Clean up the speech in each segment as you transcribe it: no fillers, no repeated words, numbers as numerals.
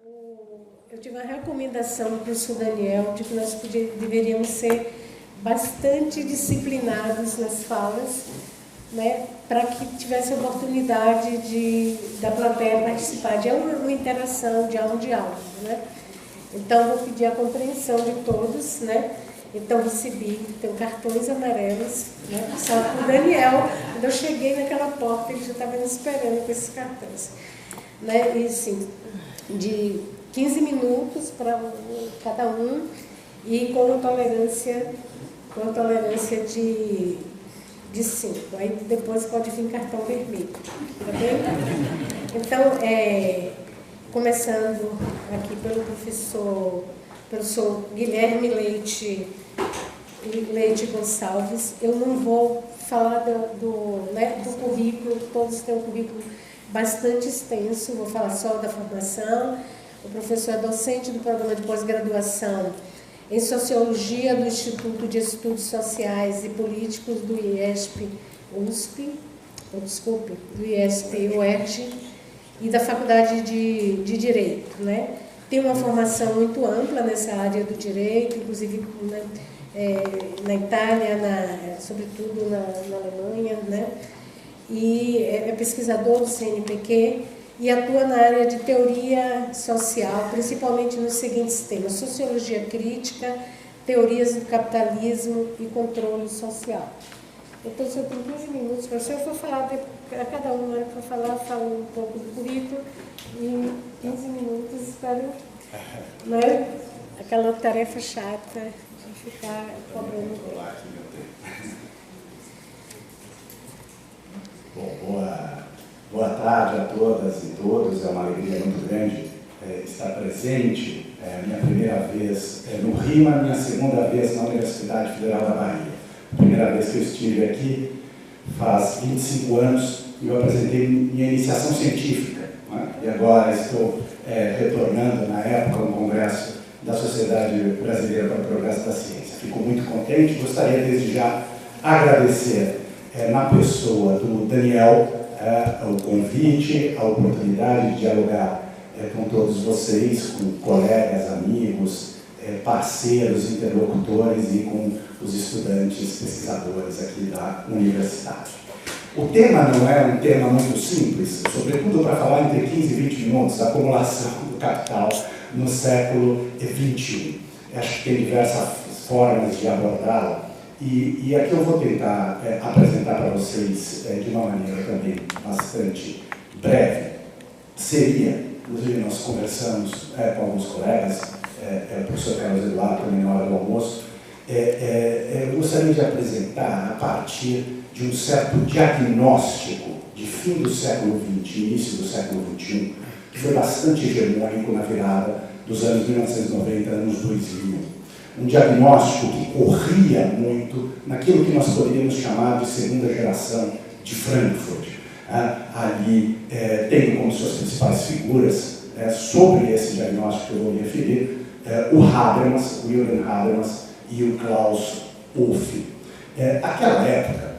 Eu tive uma recomendação do professor Daniel de que nós deveríamos ser bastante disciplinados nas falas, né, para que tivesse a oportunidade da plateia participar de uma interação, de aula, né? Então, vou pedir a compreensão de todos, né? Então, recebi, tenho cartões amarelos, né, passados por Daniel. Quando eu cheguei naquela porta, ele já estava me esperando com esses cartões, né? E, assim, de 15 minutos para cada um e com tolerância de 5. Aí depois pode vir cartão vermelho, tá bem? Então, começando aqui pelo professor Guilherme Leite Gonçalves, eu não vou falar do currículo, todos têm um currículo bastante extenso, vou falar só da formação. O professor é docente do programa de pós-graduação em Sociologia do Instituto de Estudos Sociais e Políticos do IESP-USP, do IESP-UERJ, e da Faculdade de Direito, né? Tem uma formação muito ampla nessa área do direito, inclusive na Itália, sobretudo na Alemanha, né? E é pesquisador do CNPq e atua na área de teoria social, principalmente nos seguintes temas: sociologia crítica, teorias do capitalismo e controle social. Então, se eu tenho 15 minutos para você, eu vou falar, a cada um que for falar, falo um pouco do currículo, e em 15 minutos espero, né, aquela tarefa chata de ficar cobrando. Bom, boa tarde a todas e todos, é uma alegria muito grande estar presente. É minha primeira vez no RIMA, minha segunda vez na Universidade Federal da Bahia. A primeira vez que eu estive aqui faz 25 anos e eu apresentei minha iniciação científica, né? E agora estou retornando, na época, no Congresso da Sociedade Brasileira para o Progresso da Ciência. Fico muito contente, gostaria desde já agradecer na pessoa do Daniel o convite, a oportunidade de dialogar com todos vocês, com colegas, amigos, parceiros, interlocutores e com os estudantes pesquisadores aqui da universidade. O tema não é um tema muito simples, sobretudo para falar entre 15 e 20 minutos, a acumulação do capital no século XXI. Acho que tem diversas formas de abordá-lo, e aqui eu vou tentar apresentar para vocês de uma maneira também bastante breve. Inclusive nós conversamos com alguns colegas, o professor Carlos Eduardo também na hora do almoço, eu gostaria de apresentar a partir de um certo diagnóstico de fim do século XX, início do século XXI, que foi bastante hegemônico na virada dos anos 1990, anos 2000. Um diagnóstico que corria muito naquilo que nós poderíamos chamar de segunda geração de Frankfurt. Ali, tendo como suas principais figuras sobre esse diagnóstico que eu vou me referir, o Habermas, o Jürgen Habermas e o Klaus Wolff. Naquela época,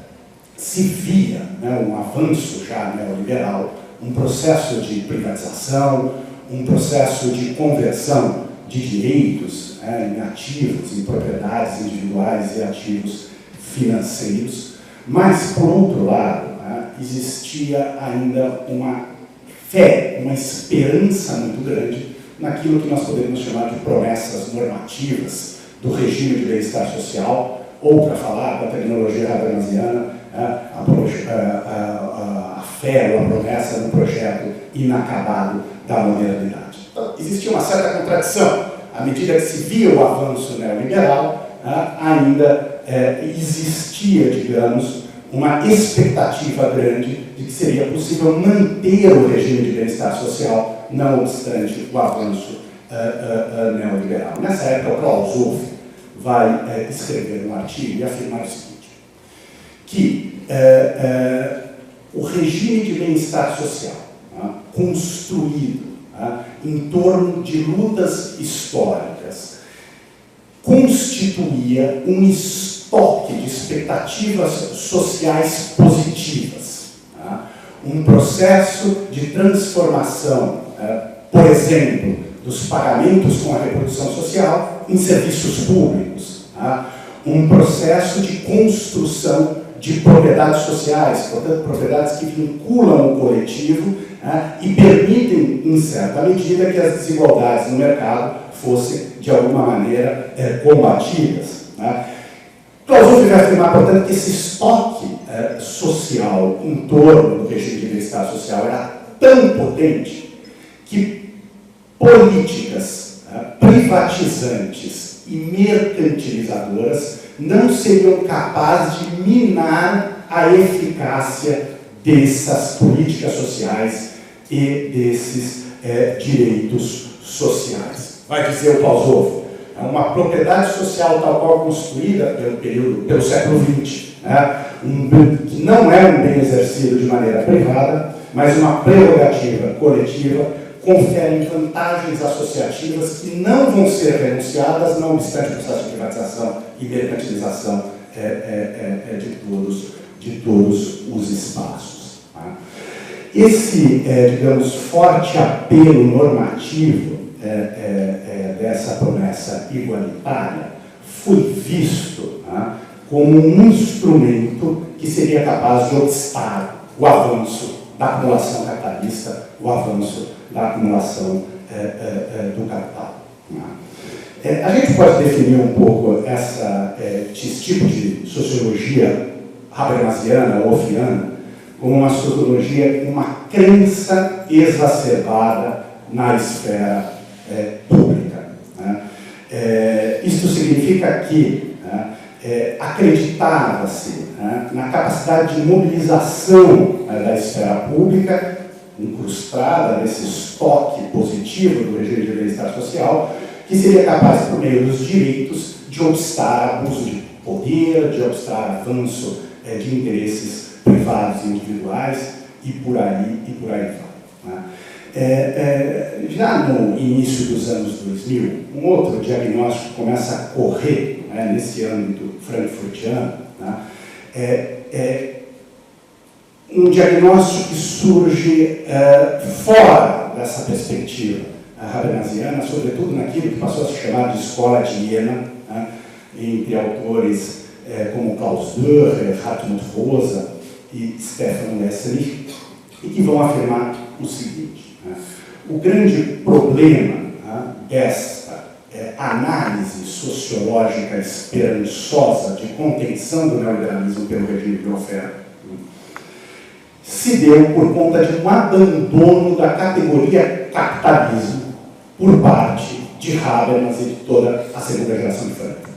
se via um avanço já neoliberal, um processo de privatização, um processo de conversão de direitos em ativos, em propriedades individuais e ativos financeiros, mas, por outro lado, existia ainda uma fé, uma esperança muito grande naquilo que nós podemos chamar de promessas normativas do regime de bem-estar social, ou, para falar da terminologia habermasiana, a fé ou a promessa no projeto inacabado da modernidade. Então, existia uma certa contradição. À medida que se via o avanço neoliberal, ainda existia, digamos, uma expectativa grande de que seria possível manter o regime de bem-estar social, não obstante o avanço neoliberal. Nessa época, o Klaus Wolff vai escrever um artigo e afirmar o seguinte, que o regime de bem-estar social construído em torno de lutas históricas constituía um estoque de expectativas sociais positivas, um processo de transformação, por exemplo, dos pagamentos com a reprodução social em serviços públicos, tá? Um processo de construção de propriedades sociais, portanto, propriedades que vinculam o coletivo, tá? E permitem, em certa medida, que as desigualdades no mercado fossem, de alguma maneira, combatidas, tá? Clausewitz vai afirmar, portanto, que esse estoque social em torno do regime de bem-estar social era tão potente que políticas privatizantes e mercantilizadoras não seriam capazes de minar a eficácia dessas políticas sociais e desses direitos sociais. Vai dizer o Clausewitz, é uma propriedade social tal qual construída pelo século XX, né? Que não é um bem exercido de maneira privada, mas uma prerrogativa coletiva, conferem vantagens associativas que não vão ser renunciadas, não obstante o processo de privatização e mercantilização de todos os espaços. Tá? Esse, digamos, forte apelo normativo dessa promessa igualitária foi visto, tá, como um instrumento que seria capaz de obstar o avanço da acumulação capitalista, o avanço da acumulação do capital. A gente pode definir um pouco esse tipo de sociologia habermasiana ou offiana como uma sociologia com uma crença exacerbada na esfera pública. Né? Isto significa que acreditava-se na capacidade de mobilização da esfera pública, incrustada nesse estoque positivo do regime de bem-estar social, que seria capaz, por meio dos direitos, de obstar abuso de poder, de obstar avanço de interesses privados e individuais, e por aí vai. Né? Já no início dos anos 2000, um outro diagnóstico começa a correr, né, nesse âmbito frankfurtiano, né, um diagnóstico que surge fora dessa perspectiva habermasiana, sobretudo naquilo que passou a se chamar de escola de Iena, né, entre autores como Klaus Dörr, Hartmut Rosa e Stefan Leslie, e que vão afirmar o seguinte: o grande problema desta análise sociológica esperançosa de contenção do neoliberalismo pelo regime de welfare se deu por conta de um abandono da categoria capitalismo por parte de Habermas e de toda a segunda geração de Frankfurt.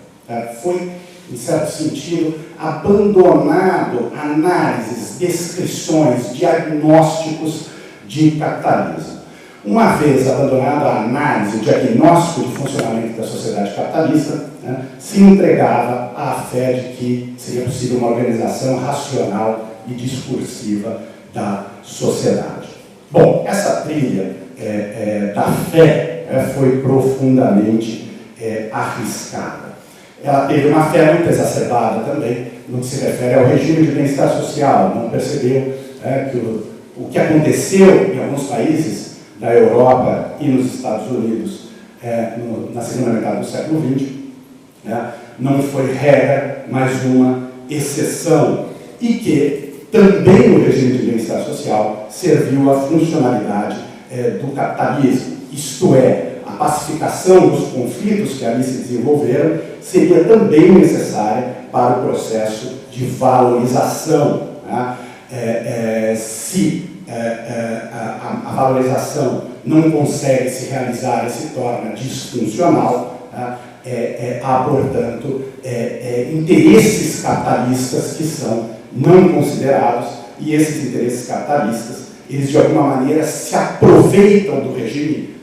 Foi, em certo sentido, abandonado análises, descrições, diagnósticos de capitalismo. Uma vez abandonada a análise, o diagnóstico de funcionamento da sociedade capitalista, né, se entregava à fé de que seria possível uma organização racional e discursiva da sociedade. Bom, essa trilha da fé foi profundamente arriscada. Ela teve uma fé muito exacerbada também no que se refere ao regime de bem-estar social. Não percebeu que o que aconteceu em alguns países da Europa e nos Estados Unidos na segunda metade do século XX não foi regra, mas uma exceção, e que também o regime de bem-estar social serviu à funcionalidade do capitalismo, isto é, a pacificação dos conflitos que ali se desenvolveram seria também necessária para o processo de valorização. Né? Se a valorização não consegue se realizar e se torna disfuncional, há, portanto, interesses capitalistas que são não considerados, e esses interesses capitalistas, eles de alguma maneira se aproveitam do regime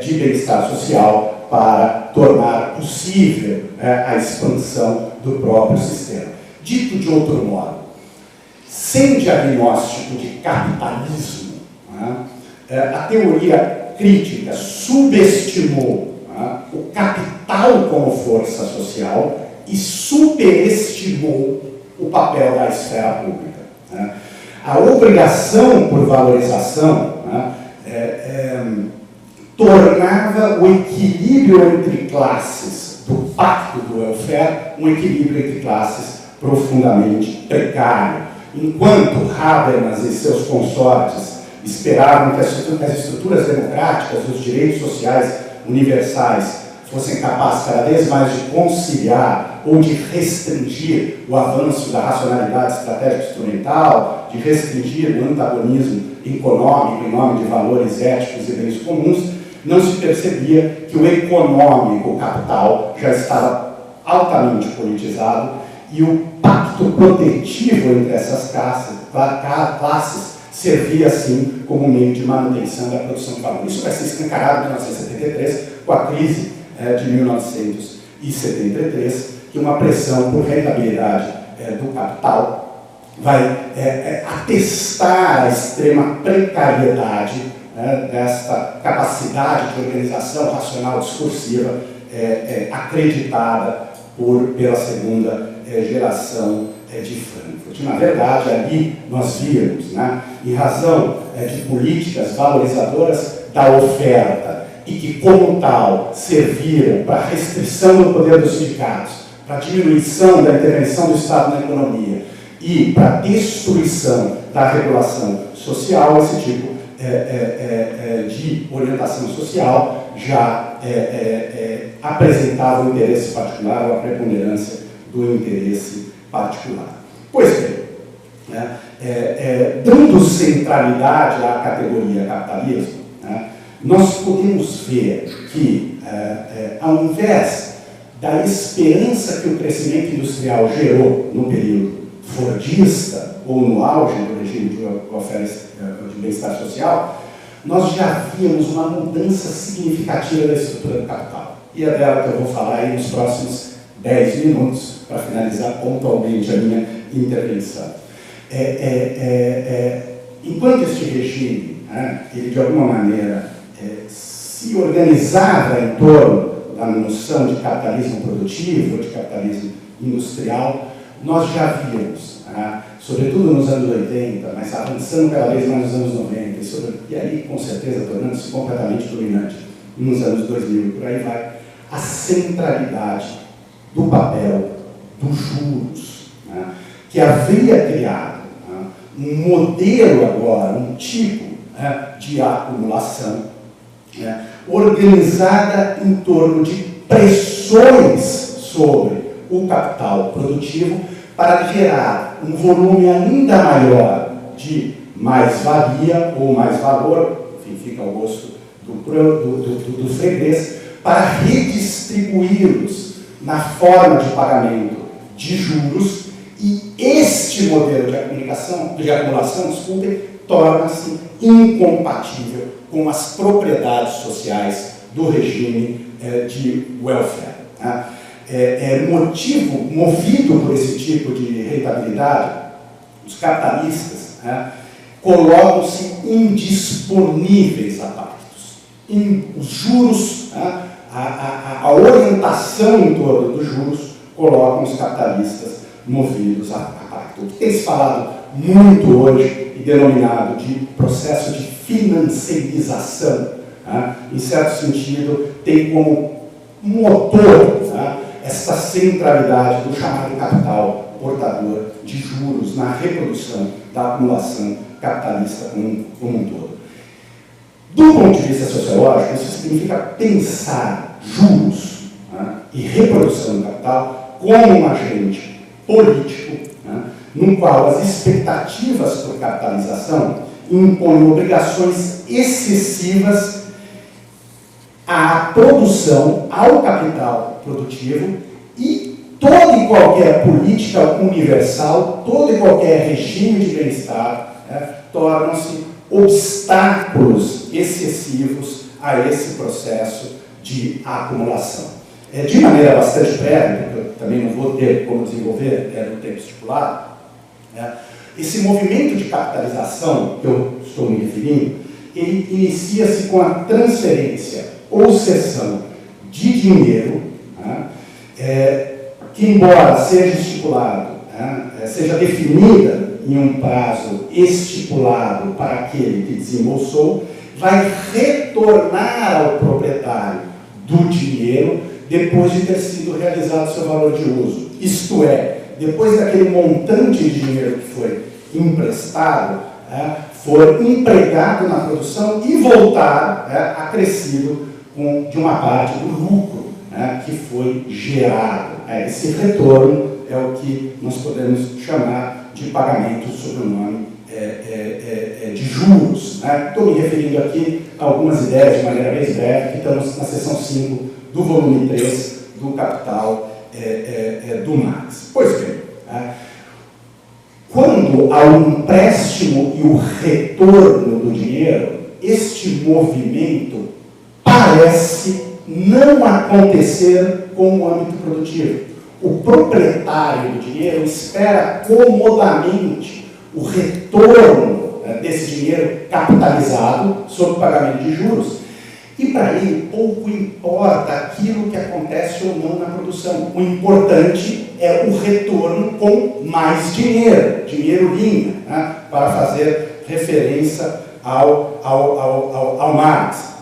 de bem-estar social para tornar possível a expansão do próprio sistema. Dito de outro modo, sem diagnóstico de capitalismo, a teoria crítica subestimou o capital como força social e superestimou o papel da esfera pública. A obrigação por valorização tornava o equilíbrio entre classes do pacto do welfare um equilíbrio entre classes profundamente precário. Enquanto Habermas e seus consortes esperavam que as estruturas democráticas, os direitos sociais universais fossem capazes cada vez mais de conciliar ou de restringir o avanço da racionalidade estratégica instrumental, de restringir o antagonismo econômico em nome de valores éticos e bens comuns, não se percebia que o econômico, o capital, já estava altamente politizado e o pacto protetivo entre essas classes servia, assim, como meio de manutenção da produção de valor. Isso vai ser escancarado em 1973, com a crise de 1973, que uma pressão por rentabilidade do capital vai atestar a extrema precariedade desta capacidade de organização racional discursiva acreditada pela segunda geração de Frankfurt. Na verdade, ali nós víamos, em razão de políticas valorizadoras da oferta e que, como tal, serviram para a restrição do poder dos sindicatos, para a diminuição da intervenção do Estado na economia e para a destruição da regulação social, esse tipo de orientação social já apresentava o interesse particular ou a preponderância do interesse particular. Pois bem, dando centralidade à categoria capitalismo, nós podemos ver que, ao invés da esperança que o crescimento industrial gerou no período fordista ou no auge do regime de bem-estar social, nós já víamos uma mudança significativa da estrutura do capital. E é dela que eu vou falar aí nos próximos 10 minutos, para finalizar pontualmente a minha intervenção. Enquanto este regime, ele de alguma maneira se organizava em torno da noção de capitalismo produtivo, de capitalismo industrial, nós já víamos, sobretudo nos anos 80, mas avançando cada vez mais nos anos 90, e aí com certeza tornando-se completamente dominante nos anos 2000 e por aí vai, a centralidade do papel dos juros, que havia criado um modelo agora, um tipo de acumulação organizada em torno de pressões sobre o capital produtivo para gerar um volume ainda maior de mais-valia ou mais valor, enfim, fica ao gosto do freguês, para redistribuí-los na forma de pagamento de juros, e este modelo de acumulação, torna-se incompatível com as propriedades sociais do regime de welfare. Movido por esse tipo de rentabilidade, os capitalistas colocam-se indisponíveis a pactos. Os juros, a orientação em torno dos juros, colocam os capitalistas movidos a pacto. O que tem se falado muito hoje e denominado de processo de financiarização, em certo sentido, tem como motor essa centralidade do chamado capital portador de juros na reprodução da acumulação capitalista como um todo. Do ponto de vista sociológico, isso significa pensar juros e reprodução do capital como um agente político, no qual as expectativas por capitalização impõem obrigações excessivas à produção, ao capital produtivo, e toda e qualquer política universal, todo e qualquer regime de bem-estar tornam-se obstáculos excessivos a esse processo de acumulação. De maneira bastante breve, porque eu também não vou ter como desenvolver no tempo estipulado, esse movimento de capitalização que eu estou me referindo, ele inicia-se com a transferência ou cessão de dinheiro, que, embora seja estipulado, seja definida em um prazo estipulado para aquele que desembolsou, vai retornar ao proprietário do dinheiro depois de ter sido realizado seu valor de uso. Isto é, depois daquele montante de dinheiro que foi emprestado, for empregado na produção e voltar acrescido de uma parte do lucro que foi gerado. Esse retorno é o que nós podemos chamar de pagamento sob o nome de juros. Estou me referindo aqui a algumas ideias de maneira bem breve, que estamos na seção 5 do volume 3 do Capital do Marx. Pois bem, quando há um empréstimo e o retorno do dinheiro, este movimento parece não acontecer com o âmbito produtivo. O proprietário do dinheiro espera comodamente o retorno desse dinheiro capitalizado sob pagamento de juros, e para ele pouco importa aquilo que acontece ou não na produção. O importante é o retorno com mais dinheiro, dinheiro linha, para fazer referência ao Marx.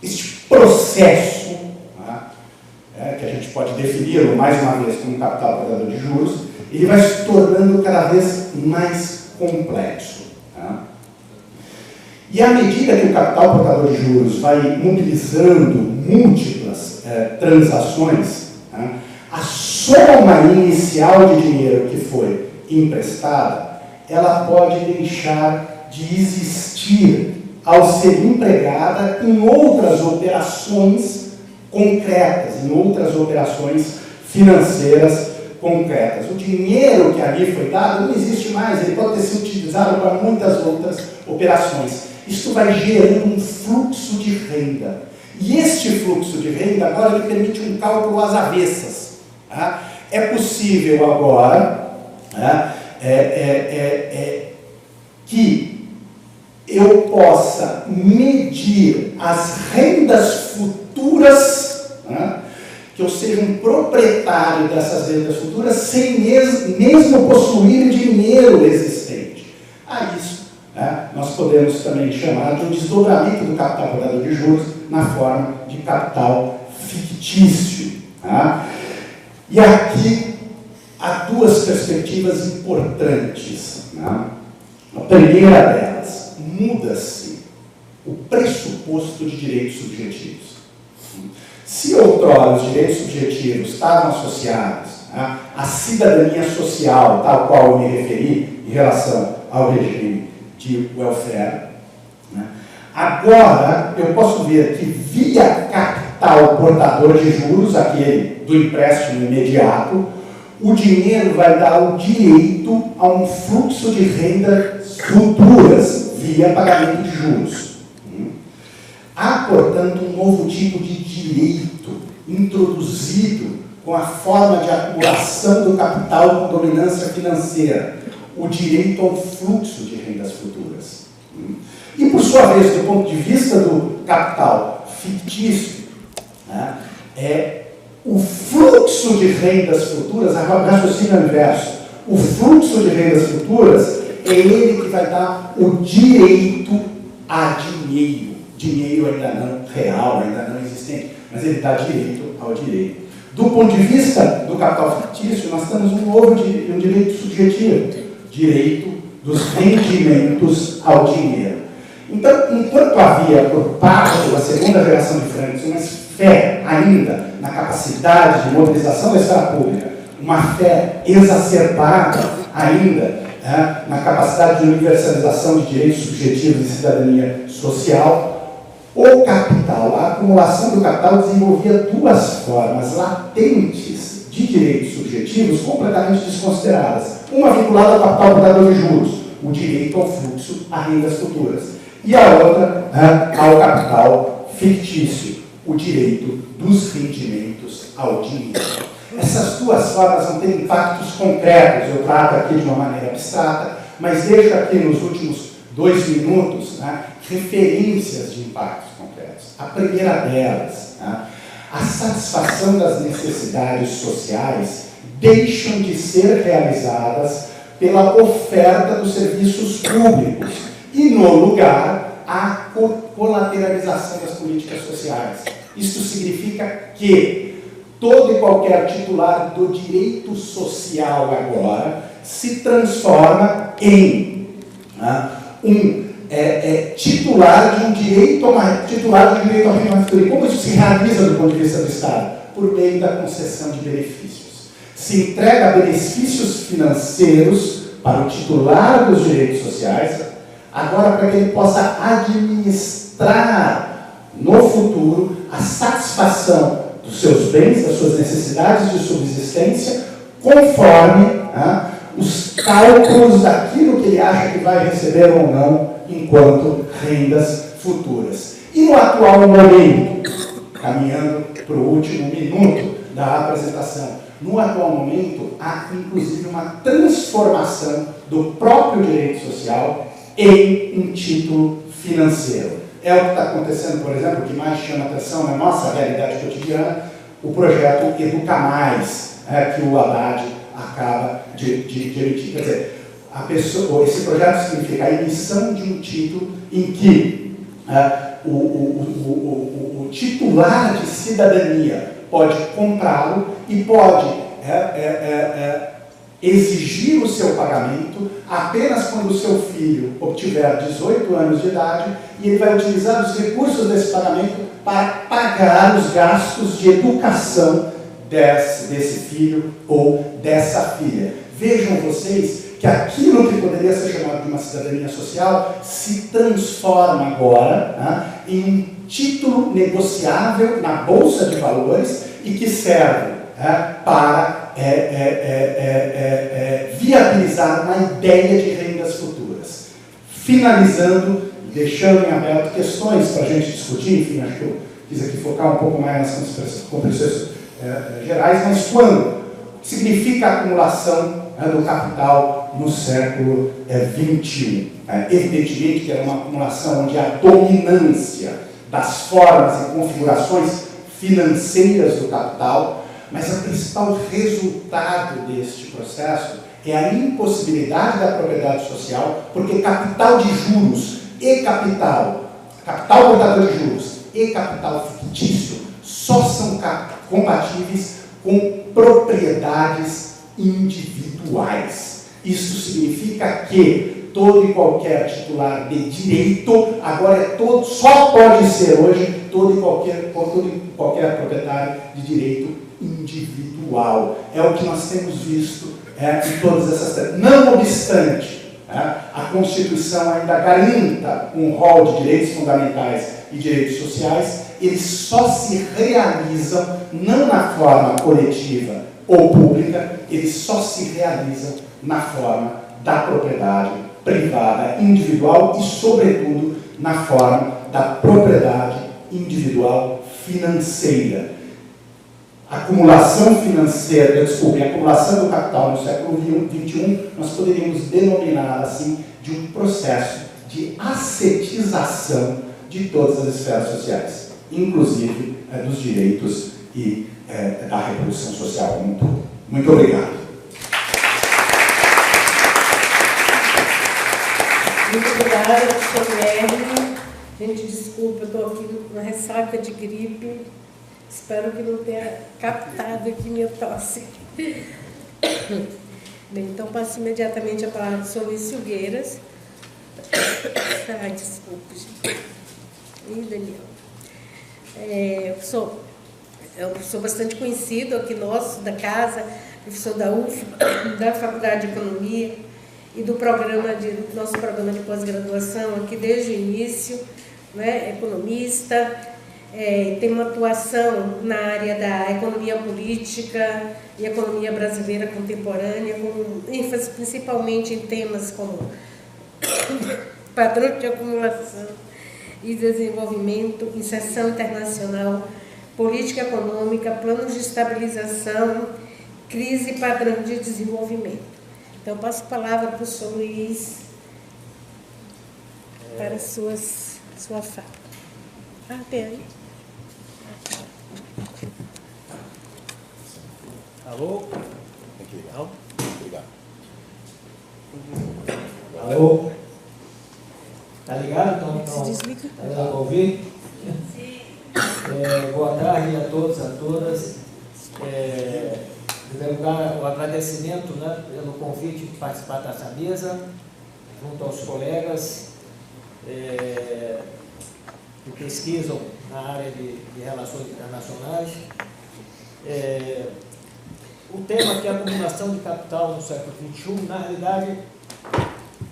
Este processo, que a gente pode definir mais uma vez como capital pagador de juros, ele vai se tornando cada vez mais complexo. E à medida que o capital pagador de juros vai mobilizando múltiplas transações, a soma inicial de dinheiro que foi emprestada, ela pode deixar de existir ao ser empregada em outras operações concretas, em outras operações financeiras concretas. O dinheiro que ali foi dado não existe mais, ele pode ter sido utilizado para muitas outras operações. Isso vai gerando um fluxo de renda. E este fluxo de renda agora lhe permite um cálculo às avessas. É possível agora que eu possa medir as rendas futuras, que eu seja um proprietário dessas rendas futuras sem mesmo possuir dinheiro existente. Isso nós podemos também chamar de um desdobramento do capital pagador de juros na forma de capital fictício. E aqui há duas perspectivas importantes. A primeira delas, muda-se o pressuposto de direitos subjetivos. Se outrora os direitos subjetivos estavam associados à cidadania social, tal qual eu me referi em relação ao regime de welfare, agora eu posso ver que via capital portador de juros, aquele do empréstimo imediato, o dinheiro vai dar o direito a um fluxo de renda futuras via pagamento de juros. Há, portanto, um novo tipo de direito introduzido com a forma de acumulação do capital com dominância financeira, o direito ao fluxo de rendas futuras. E, por sua vez, do ponto de vista do capital fictício, o fluxo de rendas futuras, raciocínio inverso, o fluxo de rendas futuras é ele que vai dar o direito a dinheiro. Dinheiro ainda não real, ainda não existente, mas ele dá direito ao direito. Do ponto de vista do capital fictício, nós temos um novo direito subjetivo, direito dos rendimentos ao dinheiro. Então, enquanto havia por parte da segunda geração de Frankl uma fé ainda na capacidade de mobilização da esfera pública, uma fé exacerbada ainda na capacidade de universalização de direitos subjetivos e cidadania social, o capital, a acumulação do capital desenvolvia duas formas latentes de direitos subjetivos completamente desconsideradas. Uma vinculada ao capital pagador de juros, o direito ao fluxo a rendas futuras. E a outra ao capital fictício, o direito dos rendimentos ao dinheiro. Essas duas formas vão ter impactos concretos, eu trato aqui de uma maneira abstrata, mas deixo aqui nos últimos 2 minutos referências de impactos concretos. A primeira delas, a satisfação das necessidades sociais deixam de ser realizadas pela oferta dos serviços públicos e, no lugar, a colateralização das políticas sociais. Isso significa que todo e qualquer titular do direito social agora se transforma em titular de um direito ao rendimento futuro. E como isso se realiza do ponto de vista do Estado? Por meio da concessão de benefícios. Se entrega benefícios financeiros para o titular dos direitos sociais, agora para que ele possa administrar no futuro a satisfação dos seus bens, das suas necessidades de subsistência, conforme os cálculos daquilo que ele acha que vai receber ou não enquanto rendas futuras. E no atual momento, caminhando para o último minuto da apresentação, no atual momento há inclusive uma transformação do próprio direito social em um título financeiro. É o que está acontecendo, por exemplo, o que mais chama atenção na nossa realidade cotidiana, o projeto Educa Mais, que o Haddad acaba de emitir. Quer dizer, esse projeto significa a emissão de um título em que o titular de cidadania pode comprá-lo e pode exigir o seu pagamento apenas quando o seu filho obtiver 18 anos de idade, e ele vai utilizar os recursos desse pagamento para pagar os gastos de educação desse filho ou dessa filha. Vejam vocês que aquilo que poderia ser chamado de uma cidadania social se transforma agora em um título negociável na Bolsa de Valores e que serve para viabilizar uma ideia de rendas futuras. Finalizando, deixando em aberto questões para a gente discutir, enfim, acho que eu quis aqui focar um pouco mais nas compreensões gerais, mas quando significa a acumulação do capital no século XXI. Evidentemente que era uma acumulação onde a dominância das formas e configurações financeiras do capital, mas o principal resultado deste processo é a impossibilidade da propriedade social, porque capital de juros e capital portador de juros e capital fictício só são compatíveis com propriedades individuais. Isso significa que todo e qualquer titular de direito agora só pode ser hoje todo e qualquer proprietário de direito individual. É o que nós temos visto em todas essas... Não obstante, a Constituição ainda garanta um rol de direitos fundamentais e direitos sociais, eles só se realizam não na forma coletiva ou pública, eles só se realizam na forma da propriedade privada, individual e, sobretudo, na forma da propriedade individual financeira. A acumulação financeira, a acumulação do capital no século XXI, nós poderíamos denominar assim de um processo de ascetização de todas as esferas sociais, inclusive dos direitos e da reprodução social como um todo. Muito obrigado. Muito obrigada, professor Guilherme. Gente, desculpa, eu estou aqui na ressaca de gripe. Espero que não tenha captado aqui minha tosse. Bem, então passo imediatamente a palavra ao professor Luiz Silgueiras. Ai, desculpe, gente. Ih, Daniel. É um professor bastante conhecido aqui nosso, da casa, professor da UF, da Faculdade de Economia e do nosso programa de pós-graduação aqui desde o início, né? Economista, tem uma atuação na área da economia política e economia brasileira contemporânea, com ênfase principalmente em temas como padrão de acumulação e desenvolvimento, inserção internacional, política econômica, planos de estabilização, crise e padrão de desenvolvimento. Então, eu passo a palavra para o professor Luiz para sua fala. Tem aí. Alô? Aqui, legal? Obrigado. Alô? Tá ligado? Então, tá dando para ouvir? Boa tarde a todos, a todas. Em primeiro lugar, o agradecimento, né, pelo convite de participar dessa mesa, junto aos colegas que pesquisam na área de relações internacionais. O tema que é a acumulação de capital no século XXI, na realidade,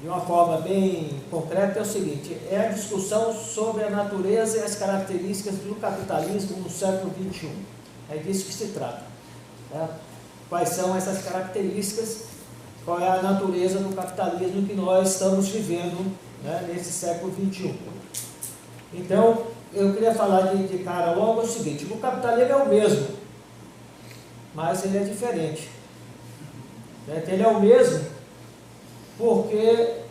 de uma forma bem concreta, é o seguinte: é a discussão sobre a natureza e as características do capitalismo no século XXI. É disso que se trata. Né? Quais são essas características, qual é a natureza do capitalismo que nós estamos vivendo, né, nesse século XXI. Então, eu queria falar de cara logo o seguinte: o capitalismo é o mesmo, mas ele é diferente. Ele é o mesmo porque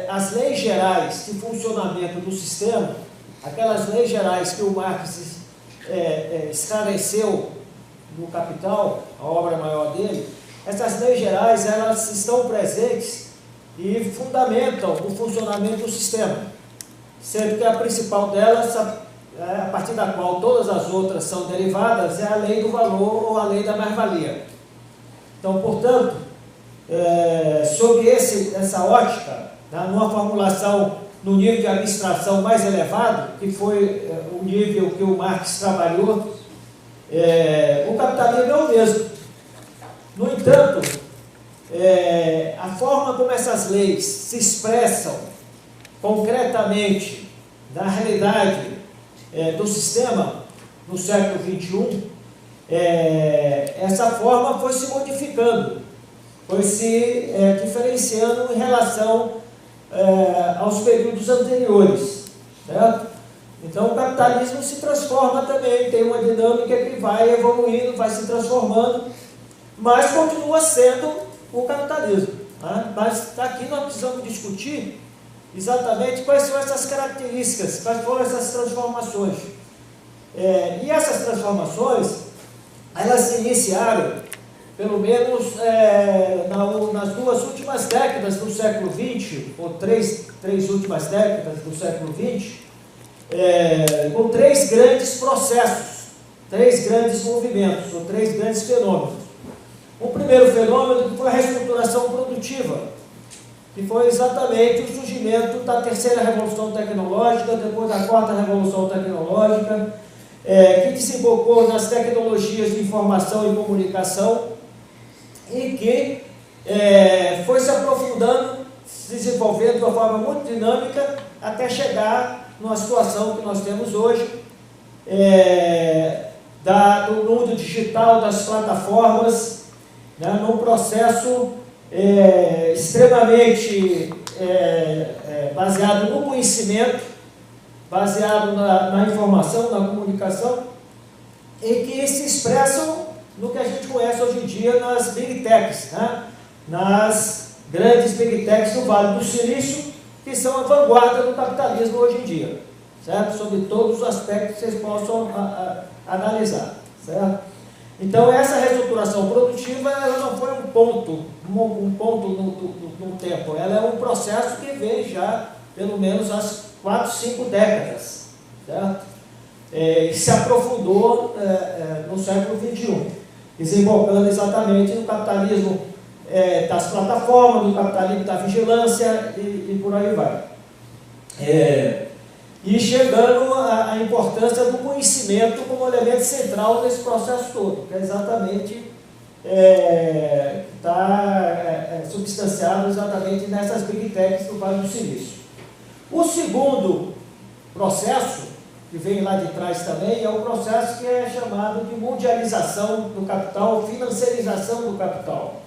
as leis gerais de funcionamento do sistema, aquelas leis gerais que o Marx esclareceu no Capital, a obra maior dele, essas leis gerais, elas estão presentes e fundamentam o funcionamento do sistema, sendo que a principal delas, a partir da qual todas as outras são derivadas, é a lei do valor ou a lei da mais-valia. Então, portanto, sob essa ótica, né, numa formulação no nível de abstração mais elevado, que foi o nível que o Marx trabalhou, o capitalismo é o mesmo. No entanto, a forma como essas leis se expressam concretamente na realidade do sistema no século XXI, essa forma foi se modificando, foi se diferenciando em relação aos períodos anteriores, certo? Então o capitalismo se transforma também, tem uma dinâmica que vai evoluindo, vai se transformando, mas continua sendo o capitalismo. Né? Mas aqui nós precisamos discutir exatamente quais são essas características, quais foram essas transformações. E essas transformações, elas se iniciaram, pelo menos nas 2 últimas décadas do século XX, ou três últimas décadas do século XX, com 3 grandes processos, 3 grandes movimentos, ou 3 grandes fenômenos. O primeiro fenômeno foi a reestruturação produtiva, que foi exatamente o surgimento da terceira revolução tecnológica, depois da quarta revolução tecnológica, que desembocou nas tecnologias de informação e comunicação e que foi se aprofundando, se desenvolvendo de uma forma muito dinâmica até chegar numa situação que nós temos hoje, do mundo digital, das plataformas, né, num processo extremamente baseado no conhecimento, baseado na informação, na comunicação, e que se expressam no que a gente conhece hoje em dia nas Big Techs, né? Nas grandes Big Techs do Vale do Silício, que são a vanguarda do capitalismo hoje em dia, certo? Sobre todos os aspectos que vocês possam analisar, certo? Então, essa reestruturação produtiva, ela não foi um ponto no tempo, ela é um processo que vem já, pelo menos, há 4, 5 décadas, certo? E se aprofundou no século XXI, desembocando exatamente no capitalismo das plataformas, no capitalismo da vigilância e por aí vai. E chegando à importância do conhecimento como elemento central desse processo todo, que é exatamente está substanciado exatamente nessas Big Techs do Vale do Silício. O segundo processo, que vem lá de trás também, é um processo que é chamado de mundialização do capital, financiarização do capital.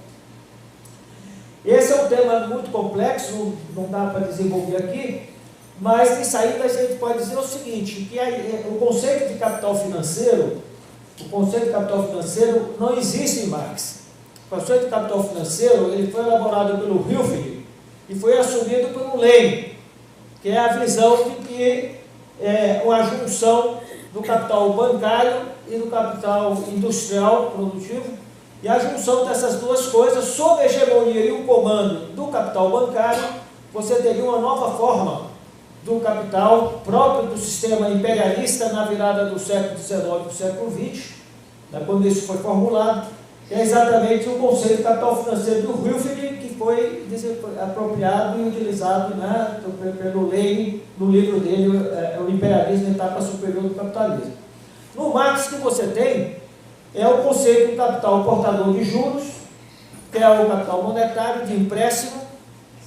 Esse é um tema muito complexo, não dá para desenvolver aqui, mas de saída a gente pode dizer o seguinte, que o conceito de capital financeiro não existe em Marx. O conceito de capital financeiro ele foi elaborado pelo Hilfig e foi assumido pelo Lane, que é a visão de que uma junção do capital bancário e do capital industrial produtivo E a junção dessas duas coisas, sob a hegemonia e o comando do capital bancário, você teria uma nova forma do capital próprio do sistema imperialista na virada do século XIX para o século XX, né, quando isso foi formulado, que é exatamente o conceito de capital financeiro do Ruffin, que foi apropriado e utilizado, né, pelo Lenin no livro dele, O Imperialismo, Etapa Superior do Capitalismo. No Marx, que você tem é o conceito do capital portador de juros, que é o capital monetário de empréstimo,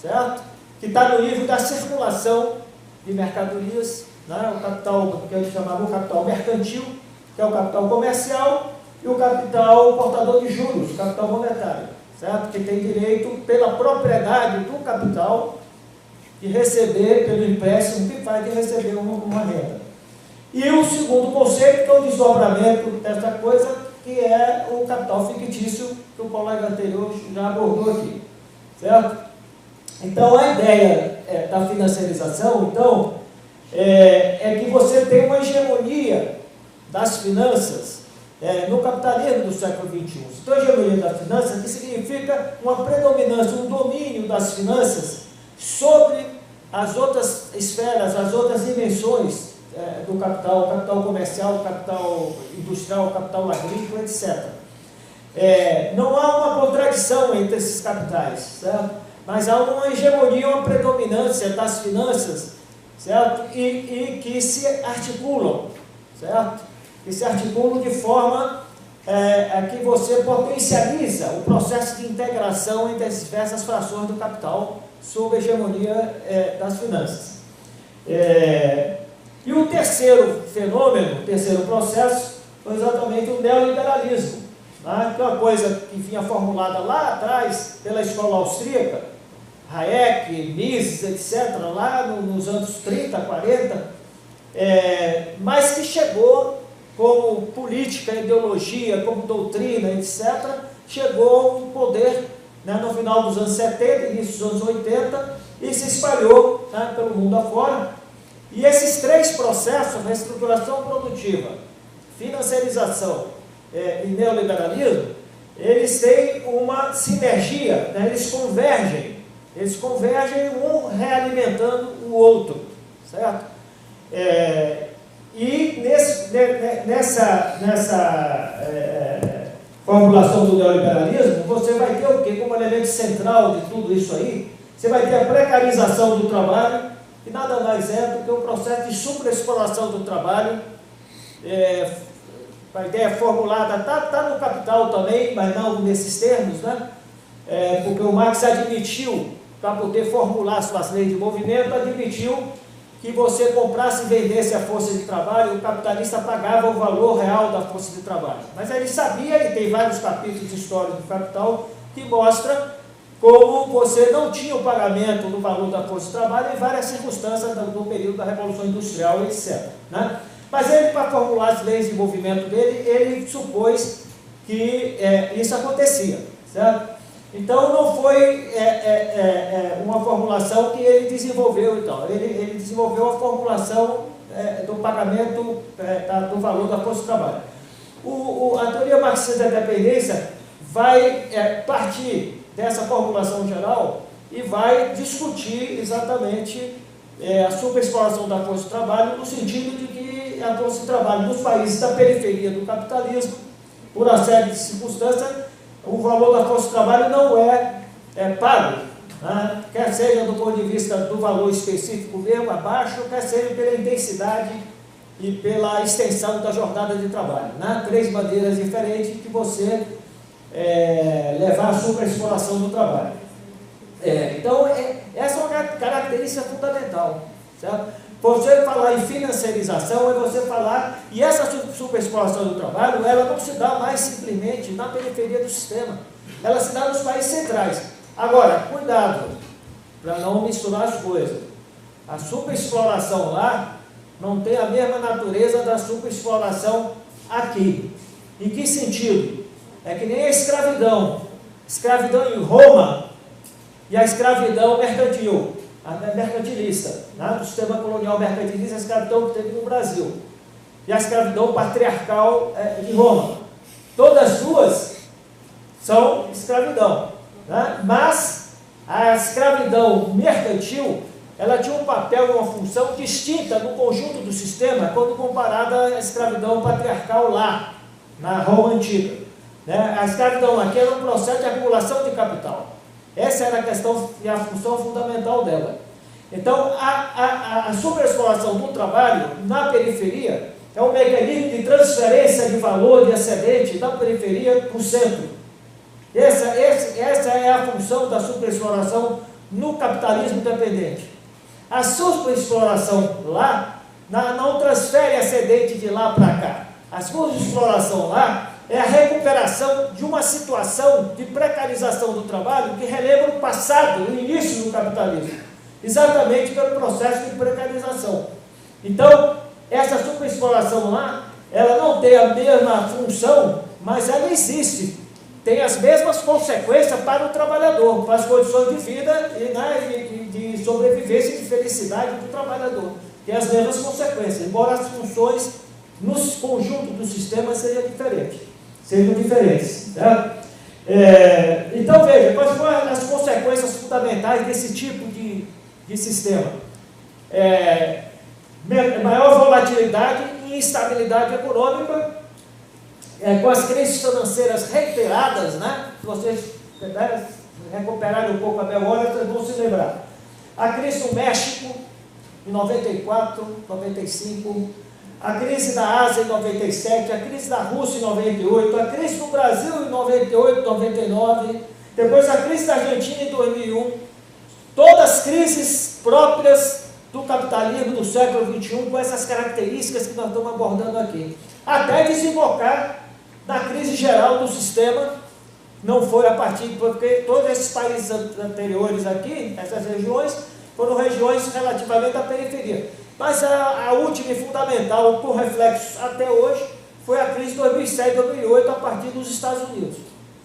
certo? Que está no nível da circulação de mercadorias, né? O capital que a gente chamava o capital mercantil, que é o capital comercial, e o capital portador de juros, o capital monetário, certo? Que tem direito, pela propriedade do capital, de receber, pelo empréstimo que faz, de receber uma renda. E o segundo conceito, que é o desdobramento dessa coisa, que é o capital fictício, que o colega anterior já abordou aqui, certo? Então, a ideia da financiarização, então, é que você tem uma hegemonia das finanças no capitalismo do século XXI. Então, a hegemonia das finanças, que significa uma predominância, um domínio das finanças sobre as outras esferas, as outras dimensões do capital, o capital comercial, o capital industrial, o capital agrícola, etc. Não há uma contradição entre esses capitais, certo? Mas há uma hegemonia, uma predominância das finanças, certo? E que se articulam, certo? Que se articulam de forma que você potencializa o processo de integração entre as diversas frações do capital sob a hegemonia das finanças. E o terceiro fenômeno, o terceiro processo, foi exatamente o neoliberalismo, né? Que é uma coisa que vinha formulada lá atrás pela escola austríaca, Hayek, Mises, etc., lá nos anos 30, 40, mas que chegou como política, ideologia, como doutrina, etc., chegou a um poder, né, no final dos anos 70, início dos anos 80, e se espalhou, né, pelo mundo afora. E esses três processos, reestruturação produtiva, financiarização e neoliberalismo, eles têm uma sinergia, né? Eles convergem, um realimentando o outro, certo? E nessa formulação do neoliberalismo, você vai ter o quê? Como elemento central de tudo isso aí, você vai ter a precarização do trabalho, que nada mais é do que um processo de superexploração do trabalho. A ideia formulada está no Capital também, mas não nesses termos, né? Porque o Marx admitiu, para poder formular suas leis de movimento, admitiu que você comprasse e vendesse a força de trabalho, o capitalista pagava o valor real da força de trabalho. Mas ele sabia, e tem vários capítulos de história do Capital, que mostra como você não tinha o pagamento do valor da força de trabalho em várias circunstâncias do período da Revolução Industrial, etc., né? Mas ele, para formular as leis de movimento dele, ele supôs que isso acontecia, certo? Então, não foi uma formulação que ele desenvolveu, então. Ele desenvolveu a formulação do pagamento do valor da força de trabalho. A teoria marxista da dependência vai partir dessa formulação geral e vai discutir exatamente a superexploração da força de trabalho, no sentido de que a força de trabalho nos países da periferia do capitalismo, por uma série de circunstâncias, o valor da força de trabalho não é pago, né? Quer seja do ponto de vista do valor específico mesmo, abaixo, quer seja pela intensidade e pela extensão da jornada de trabalho, né? Três maneiras diferentes de você levar a superexploração do trabalho. Então, essa é uma característica fundamental, certo? Você falar em financiarização é você falar, e essa superexploração do trabalho, ela não se dá mais simplesmente na periferia do sistema, ela se dá nos países centrais. Agora, cuidado, para não misturar as coisas. A superexploração lá não tem a mesma natureza da superexploração aqui. Em que sentido? É que nem a escravidão. Escravidão em Roma e a escravidão mercantil, a mercantilista, né? Do sistema colonial mercantilista, a escravidão que teve no Brasil. E a escravidão patriarcal em Roma. Todas duas são escravidão, né? Mas a escravidão mercantil, ela tinha um papel e uma função distinta no conjunto do sistema quando comparada à escravidão patriarcal lá, na Roma Antiga, né? A escravidão aqui era um processo de acumulação de capital. Essa era a questão e a função fundamental dela. Então, a superexploração do trabalho na periferia é um mecanismo de transferência de valor, de excedente da periferia para o centro. Essa é a função da superexploração no capitalismo dependente. A superexploração lá não transfere excedente de lá para cá. A superexploração lá é a recuperação de uma situação de precarização do trabalho que relembra o passado, o início do capitalismo, exatamente pelo processo de precarização. Então, essa superexploração lá, ela não tem a mesma função, mas ela existe, tem as mesmas consequências para o trabalhador, para as condições de vida e de sobrevivência e de felicidade do trabalhador. Tem as mesmas consequências, embora as funções nos conjuntos do sistema sejam diferentes. Certo? Então, veja, quais foram as consequências fundamentais desse tipo de sistema? Maior volatilidade e instabilidade econômica, com as crises financeiras reiteradas, né? Se vocês recuperarem um pouco a memória, vocês vão se lembrar. A crise do México, em 94, 95, a crise da Ásia em 97, a crise da Rússia em 98, a crise do Brasil em 98, 99, depois a crise da Argentina em 2001, todas crises próprias do capitalismo do século XXI, com essas características que nós estamos abordando aqui, até desembocar na crise geral do sistema. Não foi a partir, porque todos esses países anteriores aqui, essas regiões, foram regiões relativamente à periferia. Mas a última e fundamental, por reflexos até hoje, foi a crise de 2007, 2008, a partir dos Estados Unidos.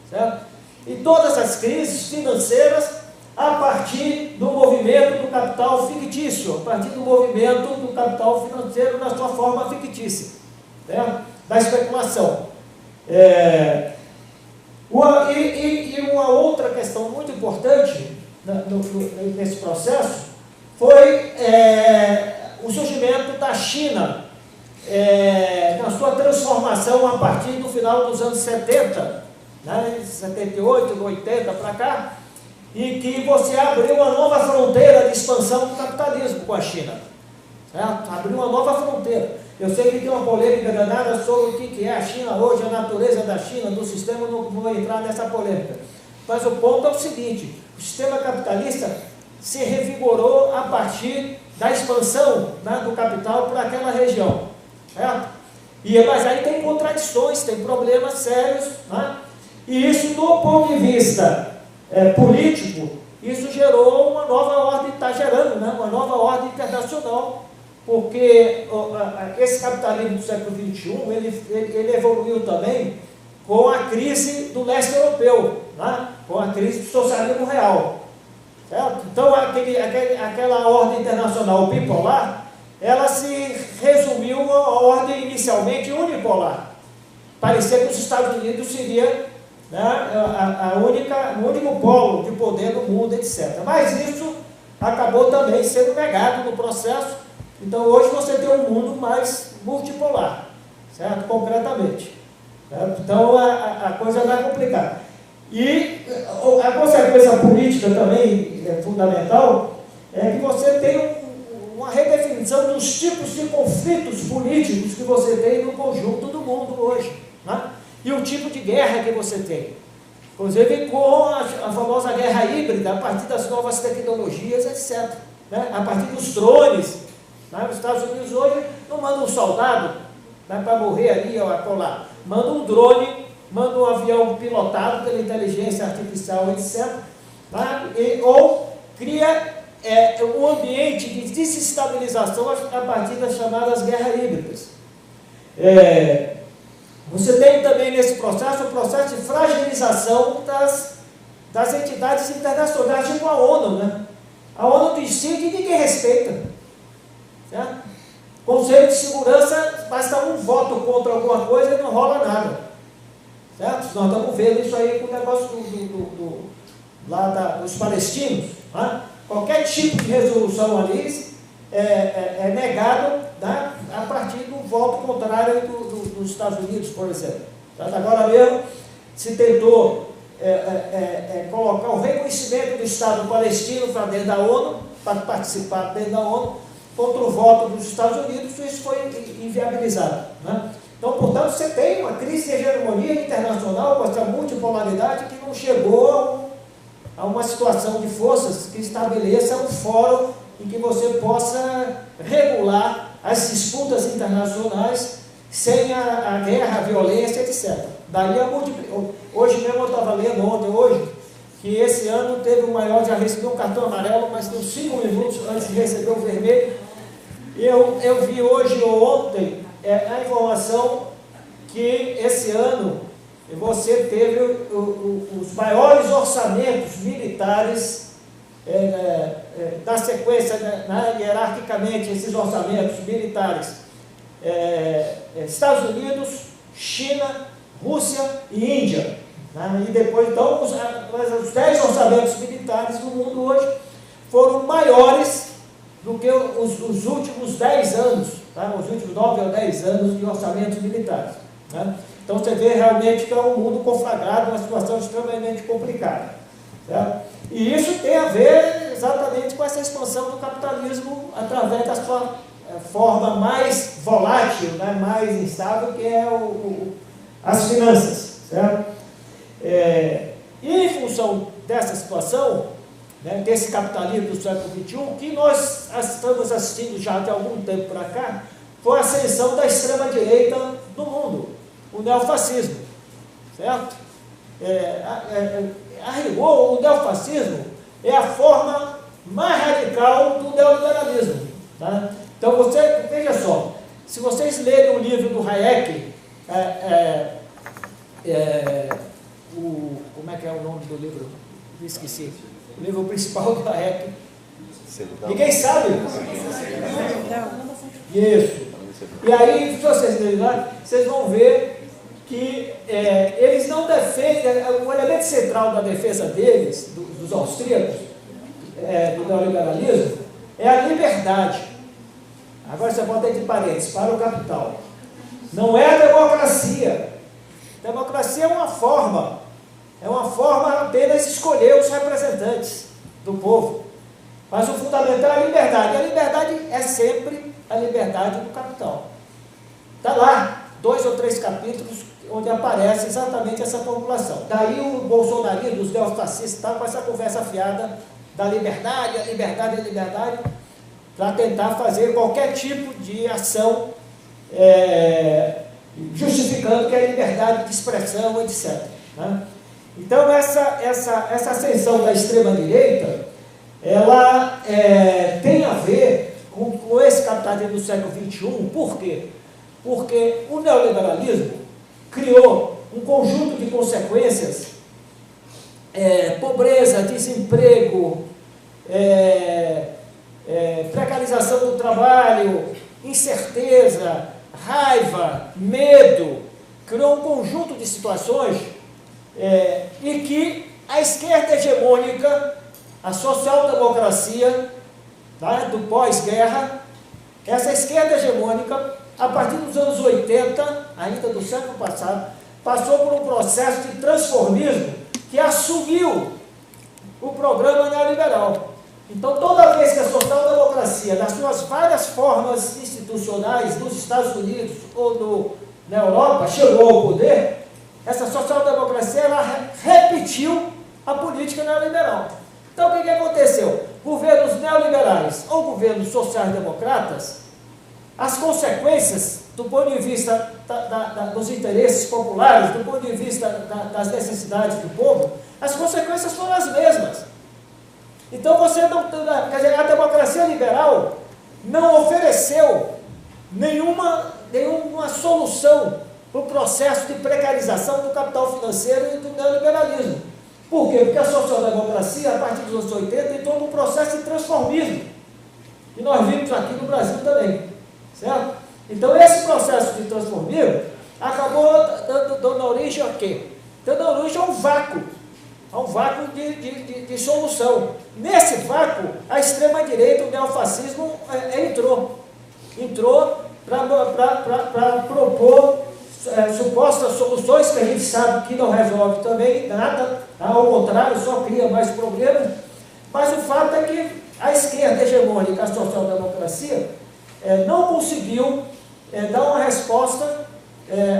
Certo? E todas as crises financeiras, a partir do movimento do capital fictício, a partir do movimento do capital financeiro na sua forma fictícia, certo? Da especulação. E uma outra questão muito importante nesse processo foi o surgimento da China, na sua transformação a partir do final dos anos 70, né, 78, 80 para cá, e que você abriu uma nova fronteira de expansão do capitalismo com a China. Certo? Abriu uma nova fronteira. Eu sei que tem uma polêmica danada sobre o que é a China hoje, a natureza da China, do sistema, não vou entrar nessa polêmica. Mas o ponto é o seguinte: o sistema capitalista se revigorou a partir da expansão, né, do capital para aquela região. Certo? Mas aí tem contradições, tem problemas sérios, né? E isso, do ponto de vista político, isso gerou uma nova ordem, está gerando, né, uma nova ordem internacional, porque esse capitalismo do século XXI, ele evoluiu também com a crise do leste europeu, né, com a crise do socialismo real. Certo? Então, aquela ordem internacional bipolar, ela se resumiu a ordem inicialmente unipolar. Parecia que os Estados Unidos seria, né, o único polo de poder do mundo, etc. Mas isso acabou também sendo negado no processo. Então, hoje você tem um mundo mais multipolar, certo? Concretamente. Certo? Então, a coisa vai complicar. E a consequência política também fundamental é que você tem uma redefinição dos tipos de conflitos políticos que você tem no conjunto do mundo hoje, né? E o tipo de guerra que você tem. Inclusive com a famosa guerra híbrida, a partir das novas tecnologias, etc. Né? A partir dos drones. Né? Os Estados Unidos hoje não mandam um soldado, né, para morrer ali ou acolá. Manda um drone, manda um avião pilotado pela inteligência artificial, etc. Né? Ou cria um ambiente de desestabilização a partir das chamadas guerras híbridas. Você tem também nesse processo o processo de fragilização das entidades internacionais, tipo a ONU, né? A ONU decide e ninguém respeita. Certo? Conselho de Segurança, basta um voto contra alguma coisa e não rola nada. certo? Nós estamos vendo isso aí com o negócio dos palestinos. Né? Qualquer tipo de resolução ali é negado, né, a partir do voto contrário dos Estados Unidos, por exemplo. Certo? Agora mesmo se tentou colocar o reconhecimento do Estado palestino para dentro da ONU, para participar dentro da ONU, contra o voto dos Estados Unidos, e isso foi inviabilizado. Né? Então, portanto, você tem uma crise de hegemonia internacional com essa multipolaridade que não chegou a uma situação de forças que estabeleça um fórum em que você possa regular as disputas internacionais sem a guerra, a violência, etc. Daí hoje mesmo eu estava lendo ontem, que esse ano teve o maior, já recebeu um cartão amarelo, mas deu 5 minutos antes de receber o vermelho. Eu vi hoje ou ontem a informação que esse ano você teve os maiores orçamentos militares na sequência, hierarquicamente, esses orçamentos militares, Estados Unidos, China, Rússia e Índia. Né? E depois, então, os 10 orçamentos militares do mundo hoje foram maiores do que os últimos 10 anos, tá? Os últimos 9 ou 10 anos de orçamentos militares. Né? Então você vê realmente que é um mundo conflagrado, uma situação extremamente complicada. Certo? E isso tem a ver exatamente com essa expansão do capitalismo através da sua forma mais volátil, né? Mais instável, que é as finanças. Certo? E em função dessa situação, né, desse capitalismo do século XXI, que nós estamos assistindo já de algum tempo para cá, foi a ascensão da extrema-direita no mundo, o neofascismo. Certo? A rigor, o neofascismo é a forma mais radical do neoliberalismo. Tá? Então, veja só, se vocês lerem o livro do Hayek, como é que é o nome do livro? Me esqueci. O livro principal do Hayek. Ninguém sabe? Isso. E aí, se vocês lerem lá, vocês vão ver que eles não defendem, o elemento central da defesa deles, dos austríacos, do neoliberalismo, é a liberdade. Agora você bota entre parênteses, para o capital. Não é a democracia. Democracia é uma forma apenas de escolher os representantes do povo. Mas o fundamental é a liberdade. A liberdade é sempre a liberdade do capital. Está lá, 2 ou 3 capítulos onde aparece exatamente essa formulação. Daí o bolsonarismo, os neofascistas, está com essa conversa fiada da liberdade, a liberdade, a liberdade, para tentar fazer qualquer tipo de ação justificando que é liberdade de expressão, etc. Né? Então, essa ascensão da extrema-direita, ela tem a ver com esse capitalismo do século XXI. Por quê? Porque o neoliberalismo criou um conjunto de consequências, pobreza, desemprego, precarização do trabalho, incerteza, raiva, medo, criou um conjunto de situações e que a esquerda hegemônica, a social-democracia, tá, do pós-guerra, essa esquerda hegemônica, a partir dos anos 80, ainda do século passado, passou por um processo de transformismo que assumiu o programa neoliberal. Então, toda vez que a social-democracia, nas suas várias formas institucionais, nos Estados Unidos ou na Europa, chegou ao poder, essa social-democracia ela repetiu a política neoliberal. Então, o que aconteceu? Governos neoliberais ou governos sociais-democratas, as consequências, do ponto de vista dos interesses populares, do ponto de vista das necessidades do povo, as consequências foram as mesmas. Então, quer dizer, a democracia liberal não ofereceu nenhuma solução para o processo de precarização do capital financeiro e do neoliberalismo. Por quê? Porque a social-democracia, a partir dos anos 80, entrou num processo de transformismo. E nós vimos aqui no Brasil também. Certo? Então, esse processo de transformismo acabou dando origem a quê? Então na origem há um vácuo de solução. Nesse vácuo, a extrema-direita, o neofascismo, entrou para propor supostas soluções que a gente sabe que não resolve também nada, ao contrário, só cria mais problemas. Mas o fato é que a esquerda hegemônica, a social-democracia, não conseguiu dar uma resposta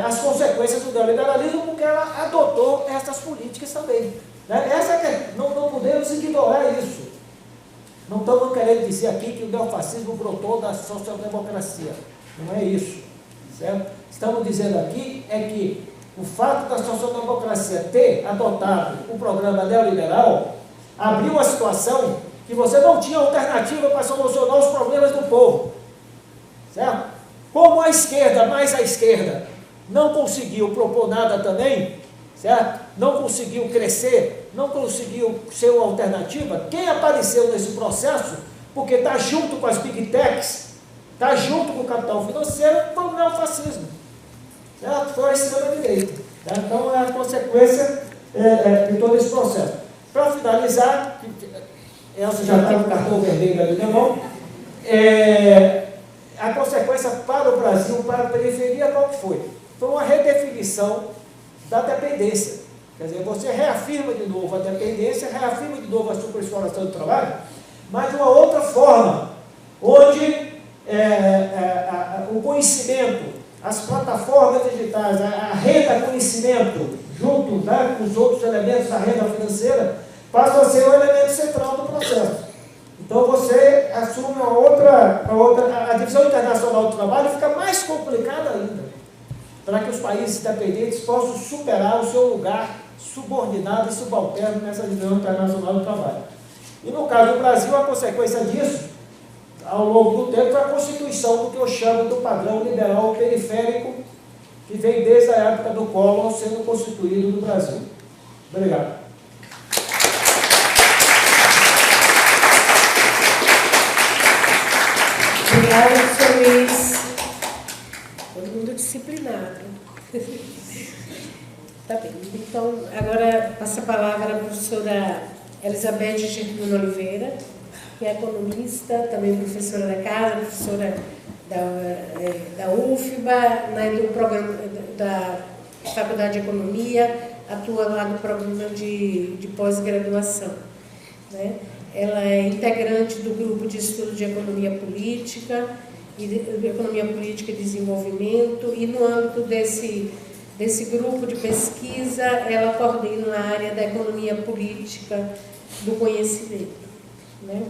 às consequências do neoliberalismo, porque ela adotou essas políticas também. Não podemos ignorar isso. Não estamos querendo dizer aqui que o neofascismo brotou da social-democracia. Não é isso. Certo? Estamos dizendo aqui que o fato da social-democracia ter adotado o programa neoliberal abriu uma situação que você não tinha alternativa para solucionar os problemas do povo. Certo? Como a esquerda, mais a esquerda, não conseguiu propor nada também, certo? Não conseguiu crescer, não conseguiu ser uma alternativa, quem apareceu nesse processo, porque está junto com as big techs, está junto com o capital financeiro, foi o neofascismo. Certo? Foi a extrema-direita. Certo? Então, é a consequência de todo esse processo. Para finalizar, Elsa já está no cartão vermelho ali na mão, a consequência para o Brasil, para a periferia, qual que foi? Foi uma redefinição da dependência. Quer dizer, você reafirma de novo a dependência, reafirma de novo a superexploração do trabalho, mas de uma outra forma, onde o conhecimento, as plataformas digitais, a renda conhecimento, junto com os outros elementos da renda financeira, passam a ser o elemento central do processo. Então você assume a divisão internacional do trabalho fica mais complicada ainda, para que os países dependentes possam superar o seu lugar subordinado e subalterno nessa divisão internacional do trabalho. E no caso do Brasil, a consequência disso, ao longo do tempo, foi a constituição do que eu chamo do padrão liberal periférico, que vem desde a época do Collor sendo constituído no Brasil. Obrigado. Obrigada, professor Luiz. Todo mundo disciplinado. Tá bem. Então, agora passa a palavra à professora Elizabeth Germano Oliveira, que é economista, também professora da casa, professora da UFBA, do programa da Faculdade de Economia, atua lá no programa de pós-graduação, né? Ela é integrante do grupo de estudo de economia política e economia política e desenvolvimento, e no âmbito desse grupo de pesquisa, ela coordena a área da economia política do conhecimento, né?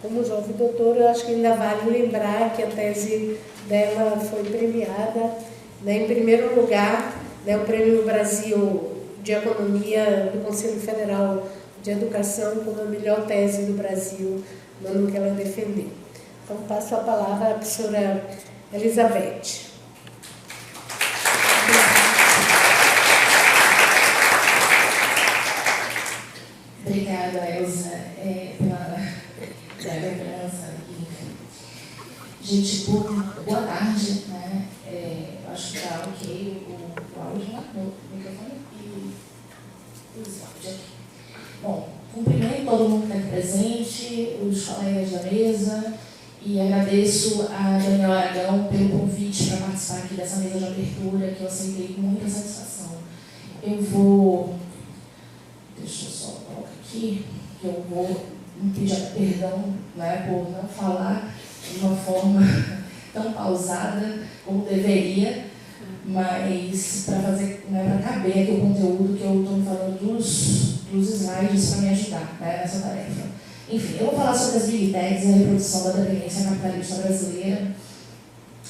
Como jovem doutora, eu acho que ainda vale lembrar que a tese dela foi premiada, né, em primeiro lugar, né, o Prêmio Brasil de Economia do Conselho Federal de Educação como a melhor tese do Brasil no ano que ela defendeu. Então, passo a palavra à professora Elizabeth. Obrigada, Elza, pela lembrança. Gente, boa tarde, né? Acho que está ok o áudio, né? O microfone e o slide aqui. Bom, cumprimento todo mundo que está aqui presente, os colegas da mesa, e agradeço a Daniela Aragão pelo convite para participar aqui dessa mesa de abertura, que eu aceitei com muita satisfação. Eu vou... Deixa eu só colocar aqui, que eu vou me pedir perdão, né, por não falar de uma forma tão pausada como deveria, mas para fazer, né, para caber aqui o conteúdo que eu estou me falando dos slides para me ajudar, né, nessa tarefa. Enfim, eu vou falar sobre as Big Techs e a reprodução da dependência capitalista brasileira,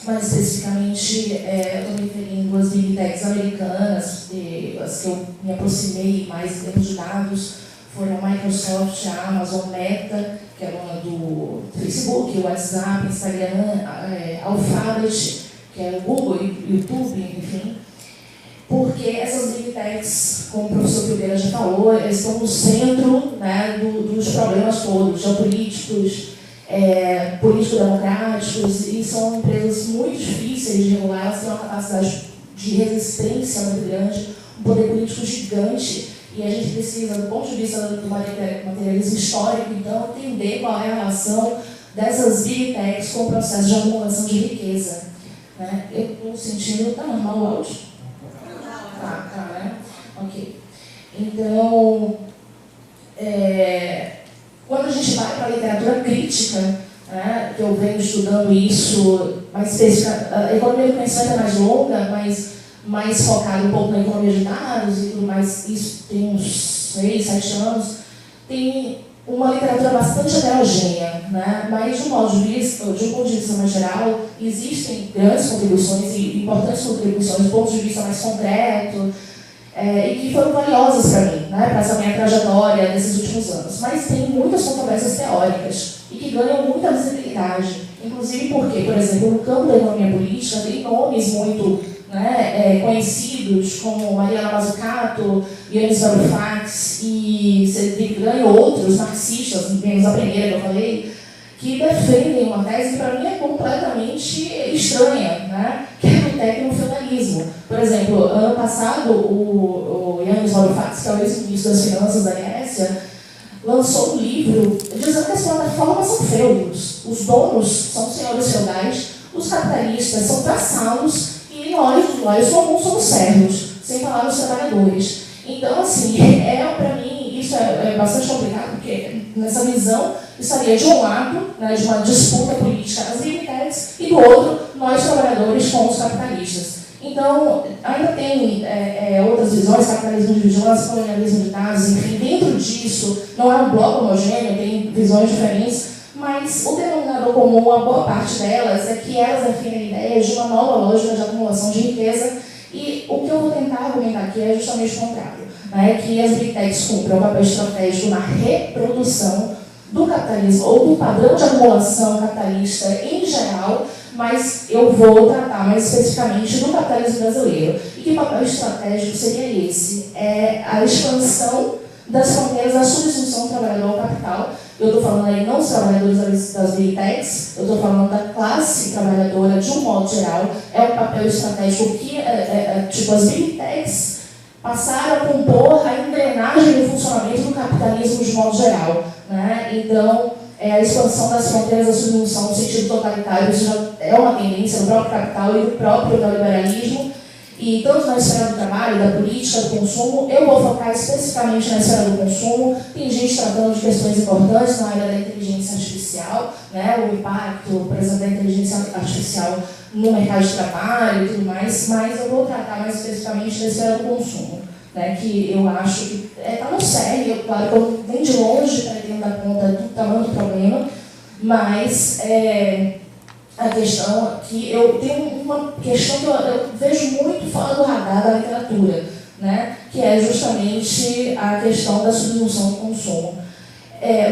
mas especificamente eu estou me referindo às Big Techs americanas, as que eu me aproximei mais em termos de dados foram a Microsoft, a Amazon, Meta, que é dona do Facebook, o WhatsApp, Instagram, Alphabet, que é o Google, YouTube, enfim. Porque essas Big Techs, como o professor Filgueira já falou, estão no centro, né, dos problemas todos, geopolíticos, político-democráticos, e são empresas muito difíceis de regular, elas têm uma capacidade de resistência muito grande, um poder político gigante, e a gente precisa, do ponto de vista do materialismo histórico, então, entender qual é a relação dessas big techs com o processo de acumulação de riqueza. Né? Eu estou sentindo, está normal o áudio? Tá, né? Ok. Então, quando a gente vai para a literatura crítica, né, que eu venho estudando isso, mais específica, a economia do conhecimento é mais longa, mais focada um pouco na economia de dados e tudo mais, isso tem uns 6, 7 anos, tem uma literatura bastante heterogênea, né? Mas de um ponto de vista mais geral, existem grandes contribuições e importantes contribuições do ponto de vista mais concreto, e que foram valiosas para mim, né, para essa minha trajetória nesses últimos anos. Mas tem muitas controvérsias teóricas e que ganham muita visibilidade, inclusive porque, por exemplo, no campo da economia política tem nomes muito, né, conhecidos como Mariana Mazzucato, Yannis Varoufakis e Cedric Grahn e outros marxistas, menos a primeira que eu falei, que defendem uma tese que para mim é completamente estranha, né? Que é o tecnofeudalismo. Por exemplo, ano passado, o Yannis Varoufakis, que é o ex-ministro das Finanças da Grécia, lançou um livro dizendo que as plataformas são feudos, os donos são senhores feudais, os capitalistas são vassalos e nós comuns somos servos, sem falar dos trabalhadores. Então, assim, para mim, isso é bastante complicado, porque nessa visão estaria de um lado, né, de uma disputa política às big techs, e do outro, nós trabalhadores com os capitalistas. Então, ainda tem outras visões, capitalismo de vigilância, colonialismo de dados, enfim, dentro disso, não é um bloco homogêneo, tem visões diferentes, mas o denominador comum, a boa parte delas, é que elas definem a ideia de uma nova lógica de acumulação de riqueza, e o que eu vou tentar argumentar aqui é justamente o contrário, né, que as big techs cumprem um papel estratégico na reprodução do capitalismo, ou do padrão de acumulação capitalista em geral, mas eu vou tratar mais especificamente do capitalismo brasileiro. E que papel estratégico seria esse? É a expansão das fronteiras da subsunção do trabalhador ao capital. Eu estou falando aí não dos trabalhadores das big techs, eu estou falando da classe trabalhadora de um modo geral. É um papel estratégico que, tipo, as big techs passaram a compor a engrenagem do funcionamento do capitalismo de modo geral, né? Então, a expansão das fronteiras da subsunção no sentido totalitário, isso já é uma tendência do próprio capital e do próprio neoliberalismo. E tanto na esfera do trabalho, da política, do consumo, eu vou focar especificamente na esfera do consumo. Tem gente tratando de questões importantes na área da inteligência artificial, né, o impacto, por exemplo, da inteligência artificial no mercado de trabalho e tudo mais, mas eu vou tratar mais especificamente da esfera do consumo, né, que eu acho que está no sério, claro que eu nem de longe pretendo dar conta do tamanho do problema, mas a questão que eu tenho uma questão que eu vejo muito fora do radar da literatura, né, que é justamente a questão da subsunção do consumo.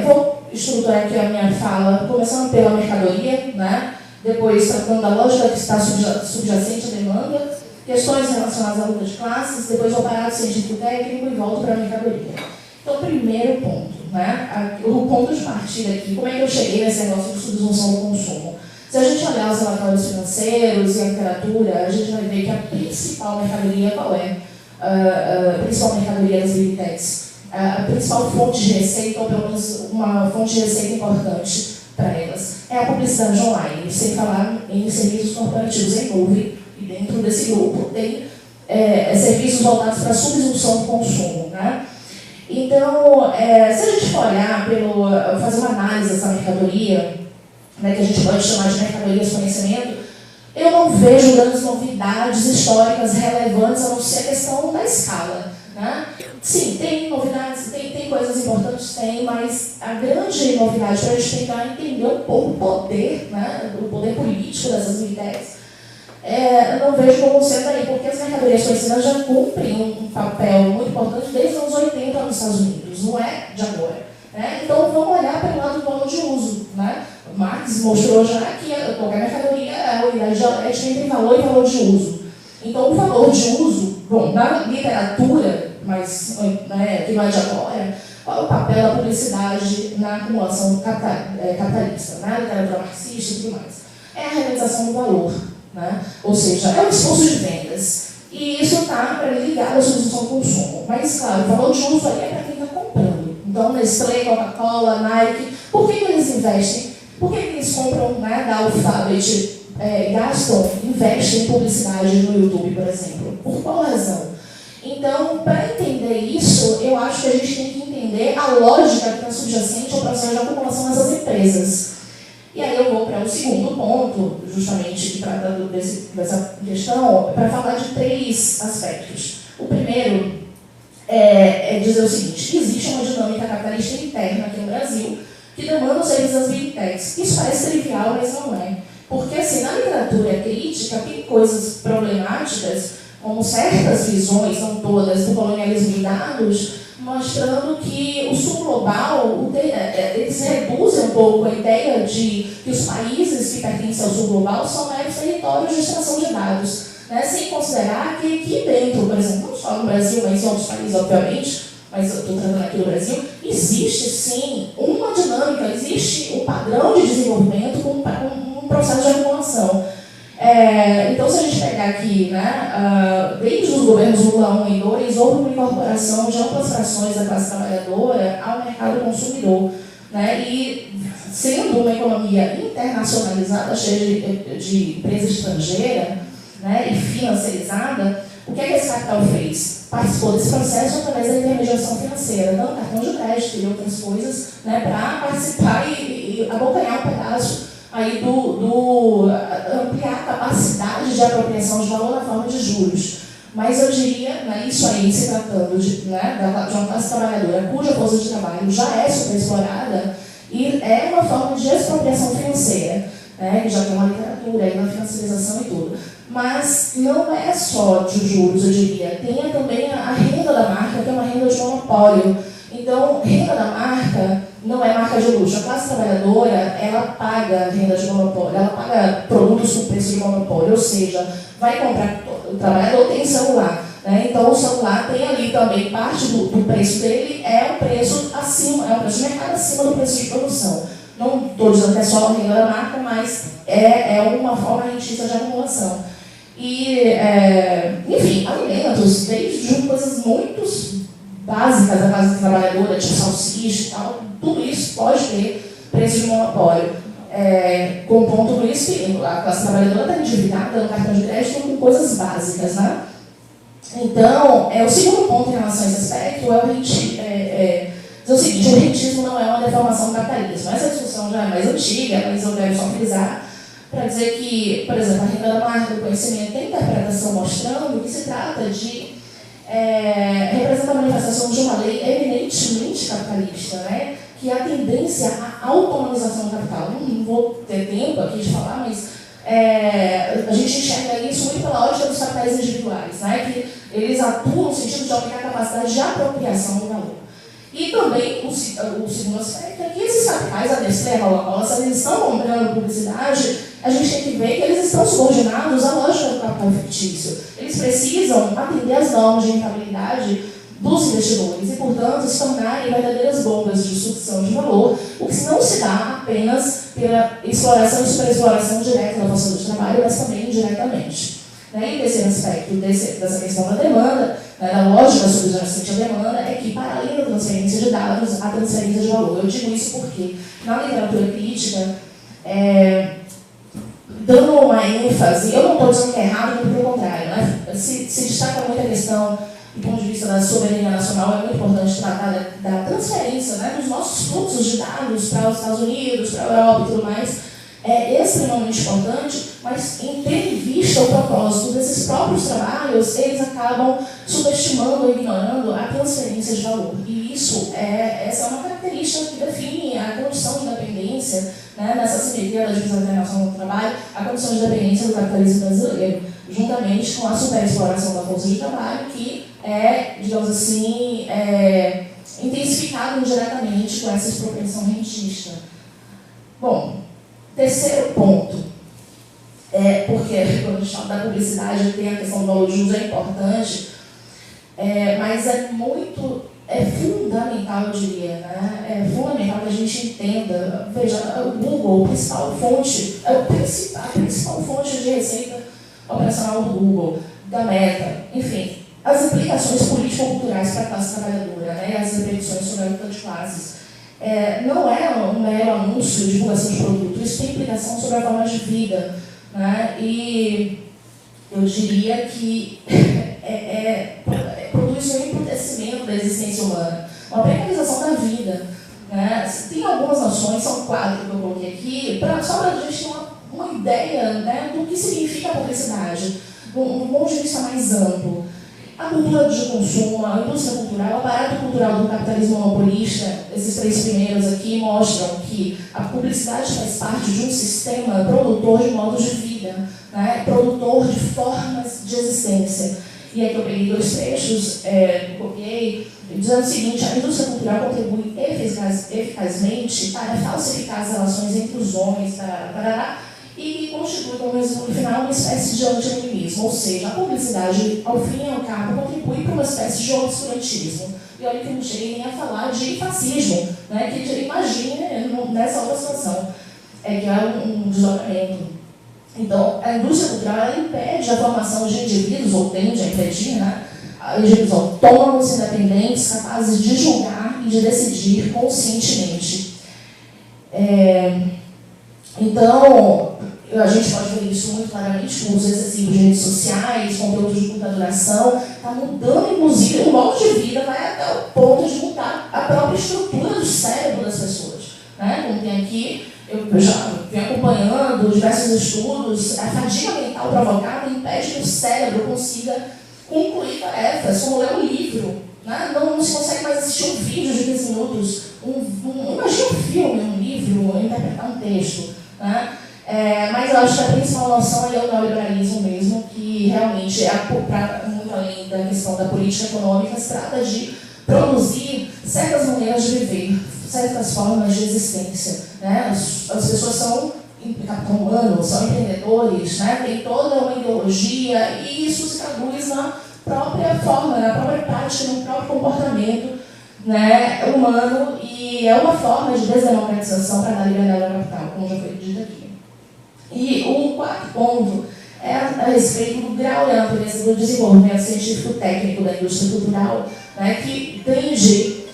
Vou estruturar aqui a minha fala, começando pela mercadoria, né, depois tratando da lógica que está subjacente à demanda, questões relacionadas à luta de classes, depois vou parar do científico técnico e volto para a mercadoria. Então, primeiro ponto, né, o ponto de partida aqui, como é que eu cheguei nesse negócio de subsunção do consumo? Se a gente olhar os relatórios financeiros e a literatura, a gente vai ver que a principal mercadoria, qual é? A principal mercadoria das big techs, a principal fonte de receita, ou pelo menos uma fonte de receita importante para elas, é a publicidade online, sem falar em serviços corporativos em nuvem, e dentro desse grupo tem serviços voltados para a subsunção do consumo, né? Então, se a gente for olhar, fazer uma análise dessa mercadoria, né, que a gente pode chamar de mercadoria de conhecimento, eu não vejo grandes novidades históricas relevantes, a não ser a questão da escala, né? Sim, tem novidades, tem coisas importantes, tem, mas a grande novidade para a gente tentar entender um pouco o poder, né, o poder político dessas big techs, não vejo como sendo aí, porque as mercadorias conhecidas já cumprem um papel muito importante desde os anos 80 nos Estados Unidos, não é de agora. Né? Então, vamos olhar pelo lado do valor de uso. Né? Marx mostrou já que qualquer mercadoria é a unidade dialética entre valor e valor de uso. Então, o valor de uso, bom, na literatura, mas que não é de agora, qual é o papel da publicidade na acumulação capitalista, na literatura marxista e tudo mais? É a realização do valor, né? Ou seja, é o esforço de vendas. E isso está, para mim, ligado à substituição do consumo. Mas, claro, o valor de uso aí é para quem está comprando. Então, Nestlé, Coca-Cola, Nike, por que eles investem? Por que eles compram, né, da Alphabet, investem em publicidade no YouTube, por exemplo? Por qual razão? Então, para entender isso, eu acho que a gente tem que entender a lógica que está subjacente ao processo de acumulação dessas empresas. E aí eu vou para o segundo ponto, justamente tratando dessa questão, para falar de 3 aspectos. O primeiro é dizer o seguinte: existe uma dinâmica capitalista interna aqui no Brasil que demanda os serviços das Big Techs. Isso parece trivial, mas não é. Porque, assim, na literatura crítica tem coisas problemáticas, como certas visões, não todas, do colonialismo de dados, mostrando que o sul global, eles reduzem um pouco a ideia de que os países que pertencem ao sul global são meros territórios de extração de dados, né? Sem considerar que aqui dentro, por exemplo, não só no Brasil, mas em outros países, obviamente, mas eu estou tratando aqui do Brasil, existe sim uma dinâmica, existe um padrão de desenvolvimento com um processo de acumulação. Então, se a gente pegar aqui, né, desde os governos Lula 1 e 2, houve uma incorporação de amplas frações da classe trabalhadora ao mercado consumidor, né, e sendo uma economia internacionalizada, cheia de empresa estrangeira, né, e financiarizada, o que esse capital fez? Participou desse processo através da intermediação financeira, dando cartão de crédito e outras coisas, né, para participar e abocanhar um pedaço aí ampliar a capacidade de apropriação de valor na forma de juros. Mas eu diria, né, isso aí, se tratando de uma classe trabalhadora cuja força de trabalho já é superexplorada, e é uma forma de expropriação financeira, né, que já tem uma literatura aí na financiarização e tudo. Mas não é só de juros, eu diria. Tem também a renda da marca, que é uma renda de monopólio. Então, renda da marca não é marca de luxo. A classe trabalhadora, ela paga renda de monopólio, ela paga produtos com preço de monopólio, ou seja, vai comprar, o trabalhador tem celular, né? Então o celular tem ali também parte do preço dele, é um preço acima, é um preço de mercado acima do preço de produção. Não estou dizendo que é só a renda da marca, mas é uma forma rentícia de acumulação. E, enfim, alimentos, desde coisas muito básicas da classe trabalhadora, tipo salsicha e tal, tudo isso pode ter preço de monopólio. Compondo tudo isso que a classe trabalhadora está endividada no cartão de crédito com coisas básicas, né? Então, o segundo ponto em relação a esse aspecto dizer o seguinte: o rentismo não é uma deformação do capitalismo. Essa discussão já é mais antiga, mas eu quero só frisar para dizer que, por exemplo, a renda da marca do conhecimento tem interpretação mostrando que se trata de representa a manifestação de uma lei eminentemente capitalista, né? Que é a tendência à autonomização do capital. Não vou ter tempo aqui de falar, mas a gente enxerga isso muito pela ótica dos capitais individuais, né? Que eles atuam no sentido de aumentar a capacidade de apropriação do valor. E também o segundo aspecto é que esses capitais, a Nestlé, a Coca-Cola, se eles estão comprando publicidade, a gente tem que ver que eles estão subordinados à lógica do capital fictício. Eles precisam atender às normas de rentabilidade dos investidores e, portanto, se tornarem verdadeiras bombas de sucção de valor, o que não se dá apenas pela exploração e superexploração direta da força de trabalho, mas também indiretamente. E o terceiro aspecto dessa questão da demanda, da lógica subjacente à demanda, é que, para além da transferência de dados, há transferência de valor. Eu digo isso porque, na literatura crítica, dando uma ênfase, eu não estou dizendo que é errado, muito pelo contrário, né? Se destaca muito a questão, do ponto de vista da soberania nacional, é muito importante tratar da transferência, né, dos nossos fluxos de dados para os Estados Unidos, para a Europa e tudo mais. É extremamente importante, mas em ter em vista o propósito desses próprios trabalhos, eles acabam subestimando ou ignorando a transferência de valor. E essa é uma característica que define a condição de dependência, né, nessa simetria da divisão internacional do trabalho, a condição de dependência do capitalismo brasileiro, juntamente com a superexploração da força de trabalho, que digamos assim, intensificado indiretamente com essa expropriação rentista. Bom, terceiro ponto, porque quando a gente fala da publicidade, tem a questão do valor de uso, é importante, mas é fundamental, eu diria, né? É fundamental que a gente entenda. Veja, o Google, a principal fonte de receita operacional do Google, da meta, enfim, as implicações político-culturais para a classe trabalhadora, né, as repercussões sobre a luta de classes. Não é um mero anúncio de divulgação de produto, isso tem implicação sobre a forma de vida, né, e eu diria que produz um embrutecimento da existência humana, uma precarização da vida, né. Tem algumas noções, são 4 que eu coloquei aqui, só para a gente ter uma ideia, né, do que significa a publicidade, um ponto de vista mais amplo. A cultura de consumo, a indústria cultural, o aparato cultural do capitalismo monopolista, esses 3 primeiros aqui mostram que a publicidade faz parte de um sistema produtor de modos de vida, né, produtor de formas de existência. E aqui eu peguei 2 trechos, copiei, dizendo o seguinte: a indústria cultural contribui eficazmente para falsificar as relações entre os homens, e constitui, como resultado final, uma espécie de anti-animismo, ou seja, a publicidade, ao fim e ao cabo, contribui para uma espécie de obscurantismo. E olha que eu não cheguei nem a falar de fascismo, né, que imagine nessa outra situação, que é um deslocamento. Então, a indústria cultural ela impede a formação de indivíduos, ou tende a impedir, né, indivíduos autônomos, independentes, capazes de julgar e de decidir conscientemente. Então, a gente pode ver isso muito claramente com o uso excessivo de redes sociais, conteúdos de curta duração, está mudando, inclusive, o modo de vida vai até o ponto de mudar a própria estrutura do cérebro das pessoas. Né? Como tem aqui, eu já venho acompanhando diversos estudos, a fadiga mental provocada impede que o cérebro consiga concluir tarefas, como ler um livro. Né? Não se consegue mais assistir um vídeo de 15 minutos, imagina um filme, um livro, interpretar um texto. Né? Mas eu acho que a principal noção é o neoliberalismo mesmo, que realmente, muito além da questão da política econômica, se trata de produzir certas maneiras de viver, certas formas de existência. Né? As pessoas são capital humano, são empreendedores, né? Tem toda uma ideologia e isso se traduz na própria forma, na própria prática, no próprio comportamento, né, humano, e é uma forma de desdemocratização para dar liberdade ao capital, como já foi dito aqui. E o 4º ponto é a respeito do grau e a natureza do desenvolvimento científico-técnico da indústria cultural, né, que tende,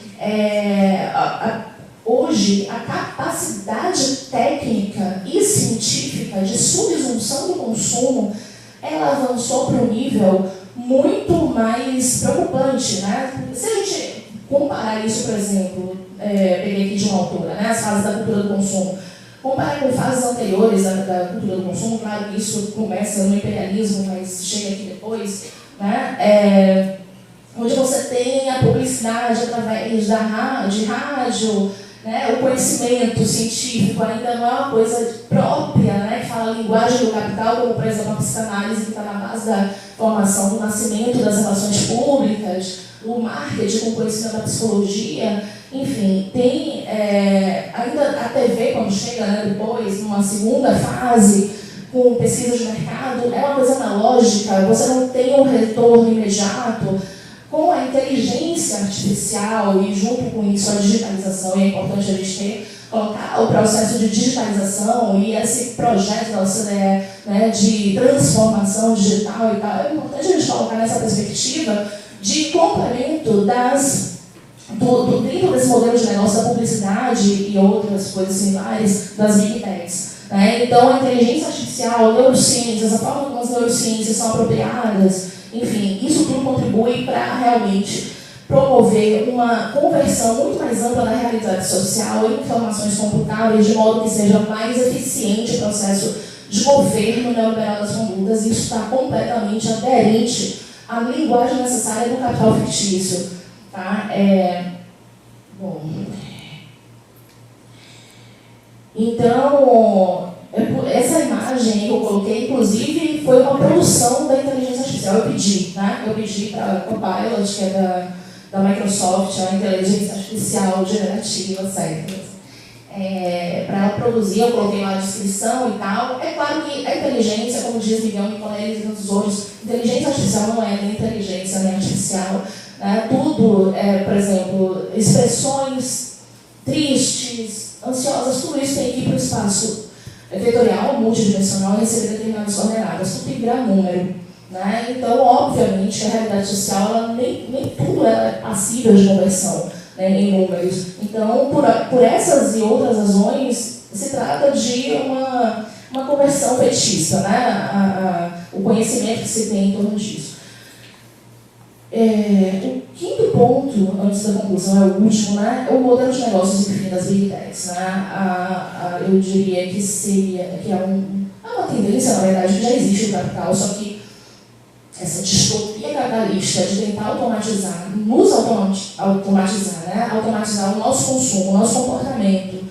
hoje, a capacidade técnica e científica de subsunção do consumo, ela avançou para um nível muito mais preocupante. Né? Se a gente comparar isso, por exemplo, peguei aqui de uma autora, né, as fases da cultura do consumo, comparar com fases anteriores da cultura do consumo, claro que isso começa no imperialismo, mas chega aqui depois, né, onde você tem a publicidade através de rádio, né, o conhecimento científico ainda não é uma coisa própria, né, que fala a linguagem do capital, como, por exemplo, a psicanálise, que está na base da formação do nascimento das relações públicas, o marketing com conhecimento da psicologia, enfim, tem ainda a TV, quando chega, né, depois, numa segunda fase, com pesquisa de mercado, é uma coisa analógica, você não tem um retorno imediato. Com a inteligência artificial e junto com isso a digitalização, e é importante a gente colocar o processo de digitalização e esse projeto da OCDE, né, de transformação digital e tal, é importante a gente colocar nessa perspectiva de complemento dentro desse modelo de negócio da publicidade e outras coisas similares das Big Techs. Né? Então, a inteligência artificial, neurociências, a forma como as neurociências são apropriadas, enfim, isso tudo contribui para realmente promover uma conversão muito mais ampla da realidade social em informações computáveis, de modo que seja mais eficiente o processo de governo neoliberal das condutas. Isso está completamente aderente à linguagem necessária do capital fictício. Tá? Bom. Então, essa imagem que eu coloquei, inclusive, foi uma produção da inteligência artificial. Eu pedi para a Copilot, que é da Microsoft, a inteligência artificial generativa, certo? Para ela produzir, eu coloquei lá a descrição e tal. É claro que a inteligência, como diz Miguel Nicoleles e tantos outros, inteligência artificial não é nem inteligência nem artificial. Né? Tudo, por exemplo, expressões tristes, ansiosas, tudo isso tem que ir para o espaço vetorial, multidimensional, e receber determinadas coordenadas. Tudo tem que virar número. né? Então, obviamente, a realidade social, ela nem tudo é passível de conversão, né, em números. Então, por essas e outras razões, se trata de uma conversão petista, né? O conhecimento que se tem em torno disso. O quinto ponto, antes da conclusão, é o último, né? O modelo de negócios das Big Techs, né? Eu diria que é uma tendência, na verdade, que já existe no capital, só que essa distopia capitalista de tentar automatizar, né? Automatizar o nosso consumo, o nosso comportamento,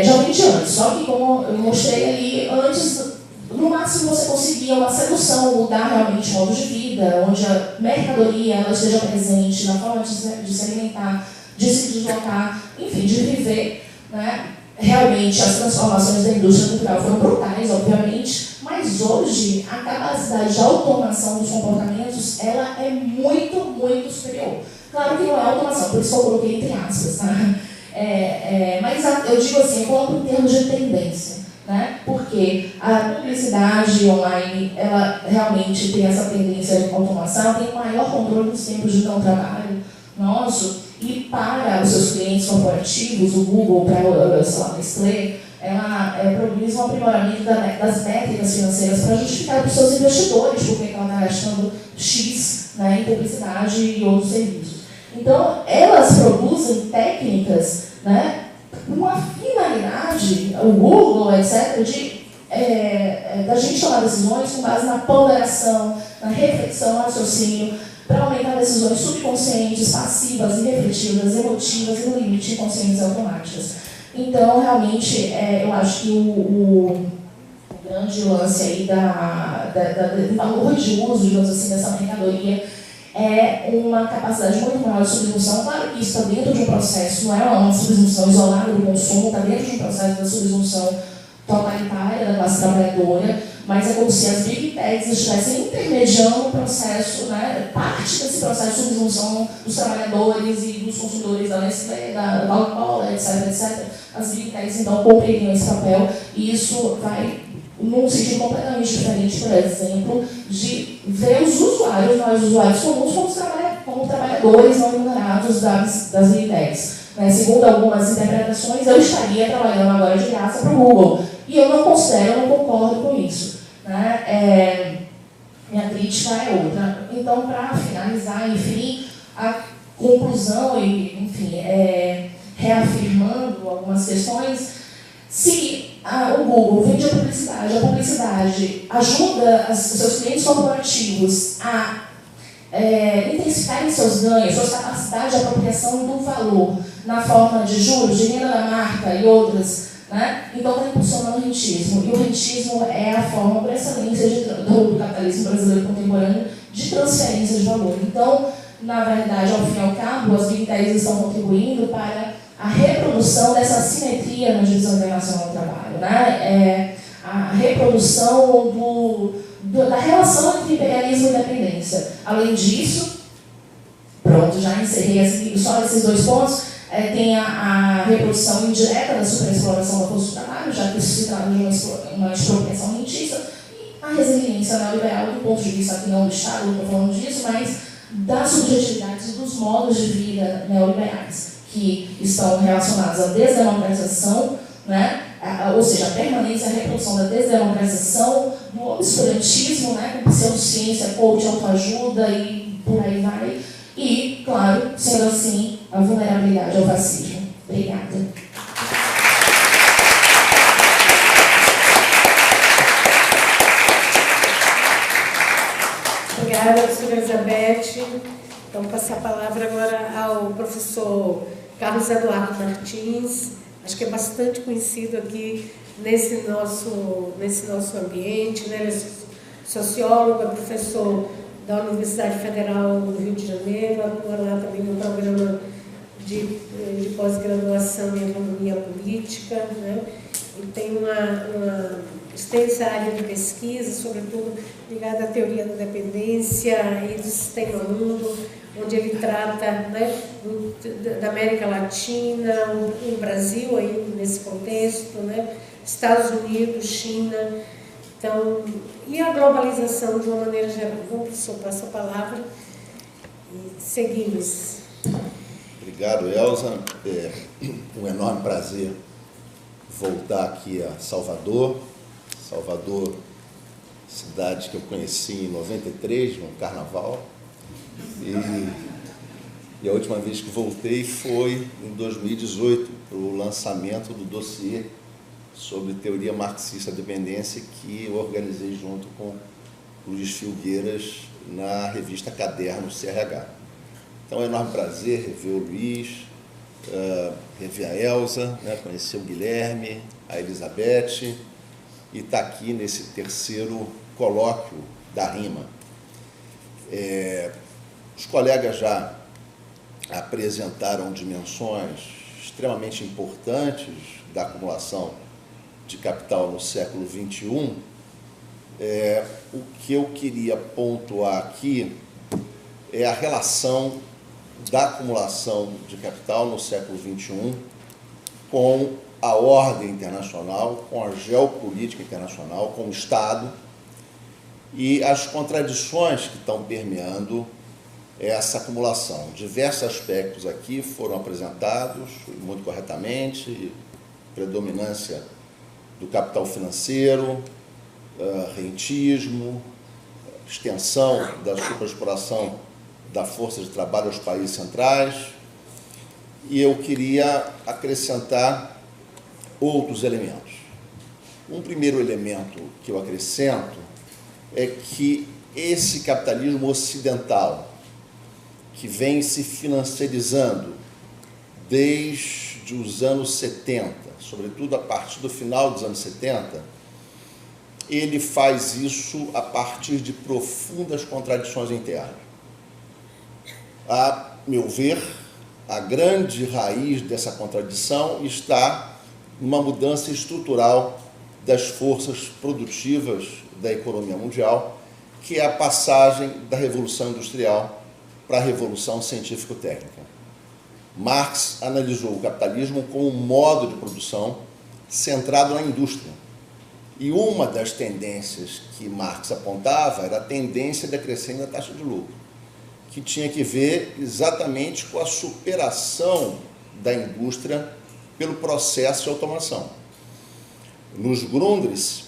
já vem de antes, só que como eu mostrei ali, antes, no máximo você conseguia uma sedução, mudar realmente o modo de vida, onde a mercadoria ela esteja presente na forma de se alimentar, de se deslocar, enfim, de viver, né? Realmente as transformações da indústria cultural foram brutais, obviamente, mas hoje a capacidade de automação dos comportamentos ela é muito, muito superior. Claro que não é automação, por isso que eu coloquei entre aspas, tá? Mas eu digo assim, eu coloco em termos de tendência, né? Porque a publicidade online, ela realmente tem essa tendência de automação, tem maior controle dos tempos de não trabalho nosso, e para os seus clientes corporativos, o Google, para a Nestlé, ela produz um aprimoramento das métricas financeiras para justificar para os seus investidores porque ela está gastando X, né, em publicidade e outros serviços. Então, elas produzem técnicas, né, uma finalidade, o Google, etc., da gente tomar decisões com base na ponderação, na reflexão, no raciocínio, para aumentar decisões subconscientes, passivas, irrefletidas, emotivas e, no limite, inconscientes automáticas. Então, realmente, eu acho que o grande lance aí do valor de uso, digamos assim, dessa mercadoria é uma capacidade muito maior de subsunção. Claro que isso está dentro de um processo, não é uma subsunção isolada do consumo, está dentro de um processo da subsunção totalitária da classe trabalhadora, mas é como se as Big Techs estivessem intermediando o processo, né, parte desse processo de subsunção dos trabalhadores e dos consumidores da Nestlé, da Coca-Cola, etc. As Big Techs, então, cumpririam esse papel e isso vai num sentido completamente diferente, por exemplo, de ver os usuários, nós usuários comuns, como trabalhadores não remunerados das Big Techs. Segundo algumas interpretações, eu estaria trabalhando agora de graça para o Google. E eu não considero, eu não concordo com isso. Minha crítica é outra. Então, para finalizar, enfim, a conclusão, e, enfim, reafirmando algumas questões, se o Google vende a publicidade ajuda os seus clientes corporativos a intensificarem seus ganhos, suas capacidades de apropriação do valor na forma de juros, de renda da marca e outras, né? Então está impulsionando o rentismo. E o rentismo é a forma por excelência do capitalismo brasileiro contemporâneo de transferência de valor. Então, na verdade, ao fim e ao cabo, as Big Techs estão contribuindo para a reprodução dessa assimetria na divisão internacional do trabalho, né? A reprodução da relação entre imperialismo e independência. Além disso, pronto, já encerrei só esses dois pontos, tem a reprodução indireta da superexploração da força do trabalho, já que isso se trata de uma expropriação rentista, e a resiliência neoliberal do ponto de vista aqui não do Estado, não estou falando disso, mas das subjetividades e dos modos de vida neoliberais, que estão relacionados à desdemocratização, né? Ou seja, a permanência e a reprodução da desdemocratização, do obscurantismo, né? Com pseudociência, coach, autoajuda e por aí vai. E, claro, sendo assim, a vulnerabilidade ao fascismo. Obrigada. Obrigada, professora Elizabeth. Então, vou passar a palavra agora ao professor Carlos Eduardo Martins, acho que é bastante conhecido aqui nesse nosso ambiente, né? Ele é sociólogo, é professor da Universidade Federal do Rio de Janeiro, atua lá também no programa de pós-graduação em economia política, né? E tem uma extensa área de pesquisa, sobretudo ligada à teoria da dependência e do sistema mundo, onde ele trata, né, da América Latina, o Brasil aí nesse contexto, né, Estados Unidos, China, Então, e a globalização de uma maneira geral? Vou, professor, passo a palavra e seguimos. Obrigado, Elza. É um enorme prazer voltar aqui a Salvador. Salvador, cidade que eu conheci em 93, no Carnaval. E a última vez que voltei foi em 2018, para o lançamento do dossiê sobre teoria marxista da dependência, que eu organizei junto com Luiz Filgueiras na revista Caderno CRH. Então é um enorme prazer rever o Luiz, rever a Elza, né, conhecer o Guilherme, a Elizabeth, e estar aqui nesse terceiro colóquio da RIMA. Os colegas já apresentaram dimensões extremamente importantes da acumulação de capital no século XXI. O que eu queria pontuar aqui é a relação da acumulação de capital no século XXI com a ordem internacional, com a geopolítica internacional, com o Estado e as contradições que estão permeando essa acumulação. Diversos aspectos aqui foram apresentados muito corretamente: predominância do capital financeiro, rentismo, extensão da superexploração da força de trabalho aos países centrais. E eu queria acrescentar outros elementos. Um primeiro elemento que eu acrescento é que esse capitalismo ocidental, que vem se financiarizando desde os anos 70, sobretudo a partir do final dos anos 70, ele faz isso a partir de profundas contradições internas. A meu ver, a grande raiz dessa contradição está numa mudança estrutural das forças produtivas da economia mundial, que é a passagem da Revolução Industrial para a Revolução Científico-Técnica. Marx analisou o capitalismo como um modo de produção centrado na indústria. E uma das tendências que Marx apontava era a tendência decrescente da taxa de lucro, que tinha que ver exatamente com a superação da indústria pelo processo de automação. Nos Grundrisse,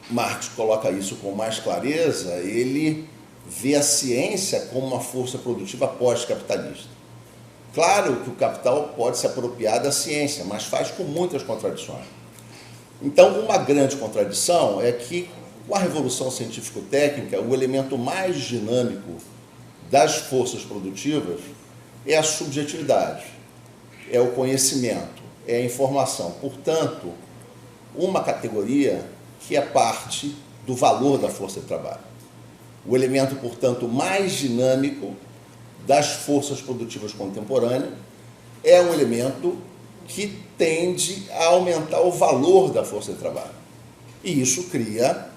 Marx coloca isso com mais clareza. Ele vê a ciência como uma força produtiva pós-capitalista. Claro que o capital pode se apropriar da ciência, mas faz com muitas contradições. Então, uma grande contradição é que, com a Revolução Científico-Técnica, o elemento mais dinâmico das forças produtivas é a subjetividade, é o conhecimento, é a informação. Portanto, uma categoria que é parte do valor da força de trabalho. O elemento, portanto, mais dinâmico das forças produtivas contemporâneas é um elemento que tende a aumentar o valor da força de trabalho. E isso cria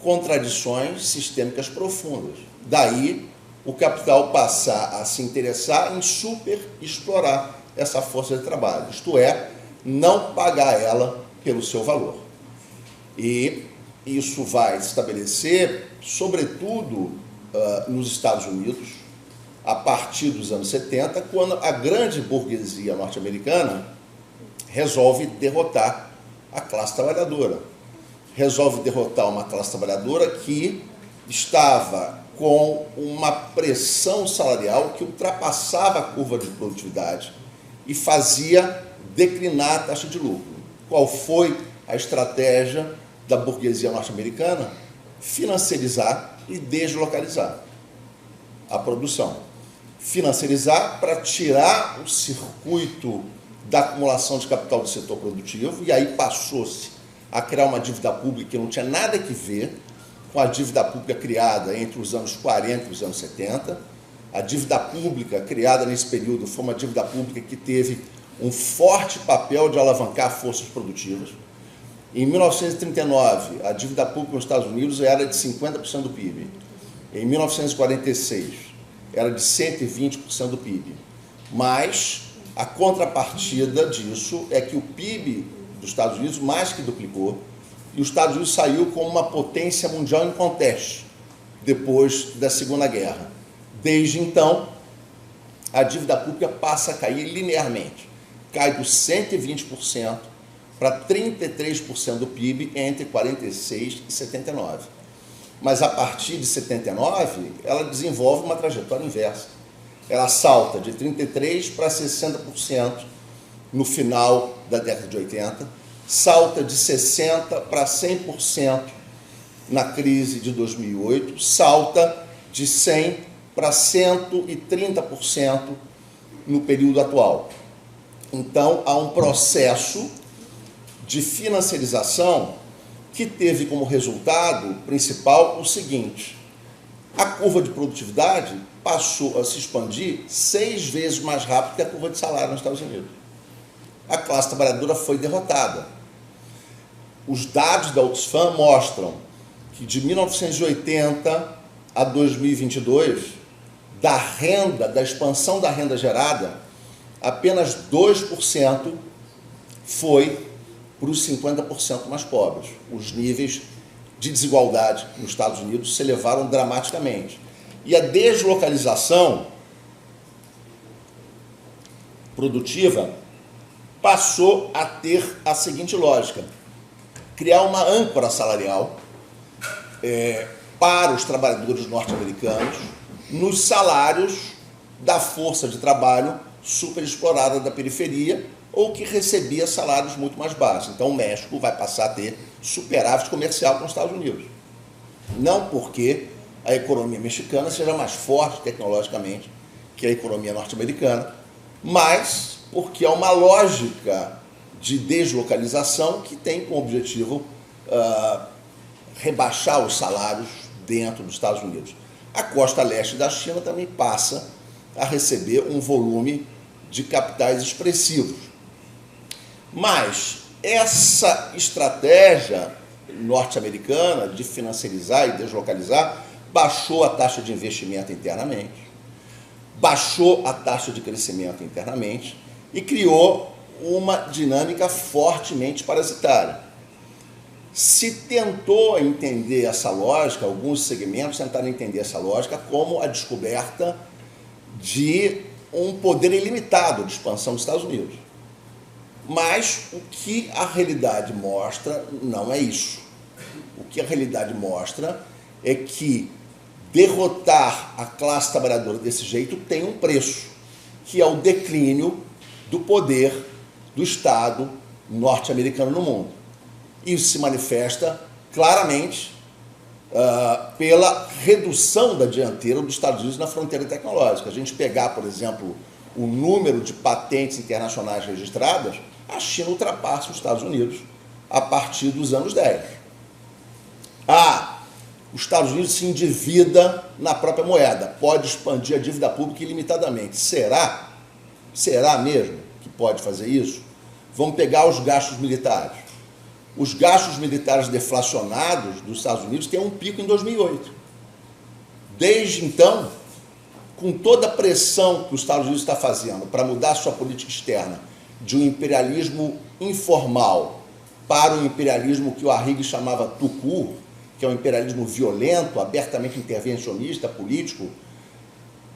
contradições sistêmicas profundas. Daí, o capital passar a se interessar em superexplorar essa força de trabalho, isto é, não pagar ela pelo seu valor. E isso vai se estabelecer, sobretudo, nos Estados Unidos, a partir dos anos 70, quando a grande burguesia norte-americana resolve derrotar a classe trabalhadora. Resolve derrotar uma classe trabalhadora que estava com uma pressão salarial que ultrapassava a curva de produtividade e fazia declinar a taxa de lucro. Qual foi a estratégia da burguesia norte-americana? Financiarizar e deslocalizar a produção. Financiarizar para tirar o circuito da acumulação de capital do setor produtivo, e aí passou-se a criar uma dívida pública que não tinha nada que ver com a dívida pública criada entre os anos 40 e os anos 70. A dívida pública criada nesse período foi uma dívida pública que teve um forte papel de alavancar forças produtivas. Em 1939, a dívida pública nos Estados Unidos era de 50% do PIB. Em 1946, era de 120% do PIB. Mas a contrapartida disso é que o PIB dos Estados Unidos mais que duplicou e os Estados Unidos saiu como uma potência mundial inconteste depois da Segunda Guerra. Desde então, a dívida pública passa a cair linearmente. Cai dos 120% para 33% do PIB entre 46 e 79. Mas a partir de 79, ela desenvolve uma trajetória inversa. Ela salta de 33% para 60% no final da década de 80, salta de 60% para 100% na crise de 2008, salta de 100% para 130% no período atual. Então, há um processo de financiarização que teve como resultado principal o seguinte: a curva de produtividade passou a se expandir 6 vezes mais rápido que a curva de salário nos Estados Unidos. A classe trabalhadora foi derrotada. Os dados da Oxfam mostram que de 1980 a 2022, da expansão da renda gerada, apenas 2% foi para os 50% mais pobres. Os níveis de desigualdade nos Estados Unidos se elevaram dramaticamente. E a deslocalização produtiva passou a ter a seguinte lógica: criar uma âncora salarial para os trabalhadores norte-americanos nos salários da força de trabalho superexplorada da periferia ou que recebia salários muito mais baixos. Então, o México vai passar a ter superávit comercial com os Estados Unidos. Não porque a economia mexicana seja mais forte tecnologicamente que a economia norte-americana, mas porque é uma lógica de deslocalização que tem como objetivo rebaixar os salários dentro dos Estados Unidos. A costa leste da China também passa a receber um volume de capitais expressivos. Mas essa estratégia norte-americana de financiarizar e deslocalizar baixou a taxa de investimento internamente, baixou a taxa de crescimento internamente e criou uma dinâmica fortemente parasitária. Se tentou entender essa lógica, alguns segmentos tentaram entender essa lógica como a descoberta de um poder ilimitado de expansão dos Estados Unidos. Mas o que a realidade mostra não é isso. O que a realidade mostra é que derrotar a classe trabalhadora desse jeito tem um preço, que é o declínio do poder do Estado norte-americano no mundo. Isso se manifesta claramente pela redução da dianteira dos Estados Unidos na fronteira tecnológica. A gente pegar, por exemplo, o número de patentes internacionais registradas, a China ultrapassa os Estados Unidos a partir dos anos 10. Os Estados Unidos se endivida na própria moeda, pode expandir a dívida pública ilimitadamente. Será? Será mesmo que pode fazer isso? Vamos pegar os gastos militares. Os gastos militares deflacionados dos Estados Unidos têm um pico em 2008. Desde então, com toda a pressão que os Estados Unidos está fazendo para mudar sua política externa de um imperialismo informal para um imperialismo que o Arrighi chamava tucu, que é um imperialismo violento, abertamente intervencionista, político,